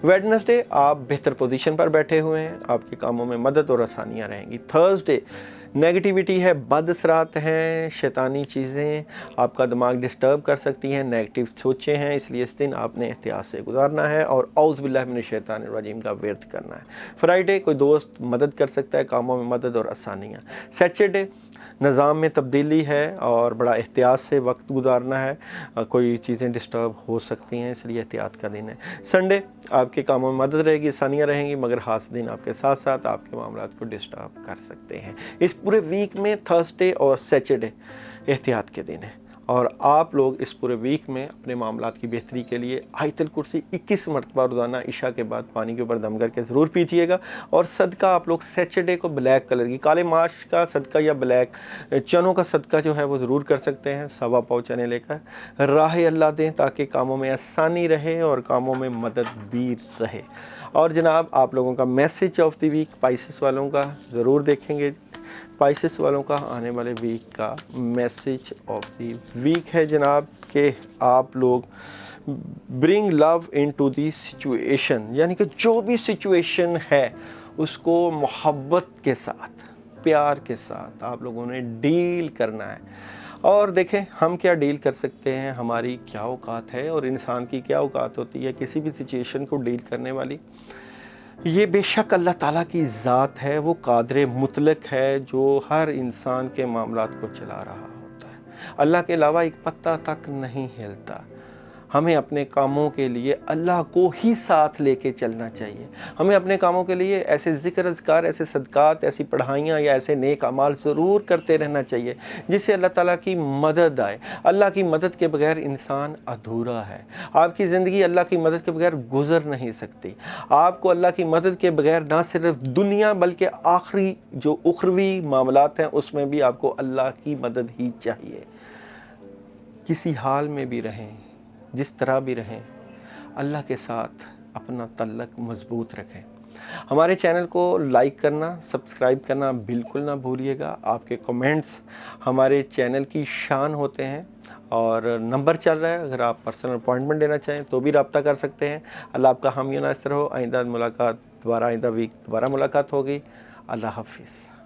वेडनेसडे आप बेहतर पोजीशन पर बैठे हुए हैं, आपके कामों में मदद और आसानियाँ रहेंगी। थर्सडे नेगेटिविटी है, बदअसरात हैं, शैतानी चीज़ें आपका दिमाग डिस्टर्ब कर सकती हैं, नेगेटिव सोचें हैं, इसलिए इस दिन आपने एहतियात से गुजारना है और औज़ बिल्लाहि मिनश शैतानिर रजीम का विर्द करना है। फ्राइडे कोई दोस्त मदद कर सकता है, कामों में मदद और आसानियाँ। सैटरडे निज़ाम में तब्दीली है और बड़ा एहतियात से वक्त गुजारना है, कोई चीज़ें डिस्टर्ब हो सकती हैं, इसलिए एहतियात का दिन है। संडे आपके कामों में मदद रहेगी, आसानियाँ रहेंगी, मगर खास दिन आपके साथ साथ आपके मामलात को डिस्टर्ब कर सकते हैं। इस पूरे वीक में थर्सडे और सैटरडे एहतियात के दिन है और आप लोग इस पूरे वीक में अपने मामलात की बेहतरी के लिए आयतुल कुर्सी 21 मरतबा रोज़ाना इशा के बाद पानी के ऊपर दम करके ज़रूर पीजिएगा। और सदका आप लोग सैटरडे को ब्लैक कलर की काले माश का सदका या ब्लैक चनों का सदका जो है वो ज़रूर कर सकते हैं, 1.25 पाव चने लेकर। राह अल्लाह दें ताकि कामों में आसानी रहे और कामों में मदद भी रहे। और जनाब आप लोगों का message of the week Pisces वालों का ज़रूर देखेंगे। स्पाइसेस वालों का आने वाले वीक का मैसेज ऑफ द वीक है जनाब कि आप लोग bring love into the situation, यानी कि जो भी सिचुएशन है उसको मोहब्बत के साथ, प्यार के साथ आप लोगों ने डील करना है। और देखें हम क्या डील कर सकते हैं, हमारी क्या औकात है और इंसान की क्या औकात होती है किसी भी सिचुएशन को डील करने वाली। ये बेशक अल्लाह ताला की ज़ात है, वो कादिर मुतलक है जो हर इंसान के मामलात को चला रहा होता है। अल्लाह के अलावा एक पत्ता तक नहीं हिलता। हमें अपने कामों के लिए अल्लाह को ही साथ लेके चलना चाहिए। हमें अपने कामों के लिए ऐसे ज़िक्र अज़कार, ऐसे सदक़ात, ऐसी पढ़ाइयाँ या ऐसे नेक अमाल ज़रूर करते रहना चाहिए जिससे अल्लाह ताला की मदद आए। अल्लाह की मदद के बगैर इंसान अधूरा है। आपकी ज़िंदगी अल्लाह की मदद के बगैर गुज़र नहीं सकती। आपको अल्लाह की मदद के बगैर ना सिर्फ दुनिया बल्कि आखिरी जो उखरवी मामलात हैं उसमें भी आपको अल्लाह की मदद ही चाहिए। किसी हाल में भी रहें, जिस तरह भी रहें, अल्लाह के साथ अपना तल्लक मज़बूत रखें। हमारे चैनल को लाइक करना, सब्सक्राइब करना बिल्कुल ना भूलिएगा। आपके कमेंट्स हमारे चैनल की शान होते हैं। और नंबर चल रहा है, अगर आप पर्सनल अपॉइंटमेंट लेना चाहें तो भी रब्ता कर सकते हैं। अल्लाह आपका हामी नासर हो। आइंदा मुलाकात दोबारा, आइंदा वीक दोबारा मुलाकात होगी। अल्लाह हाफिज़।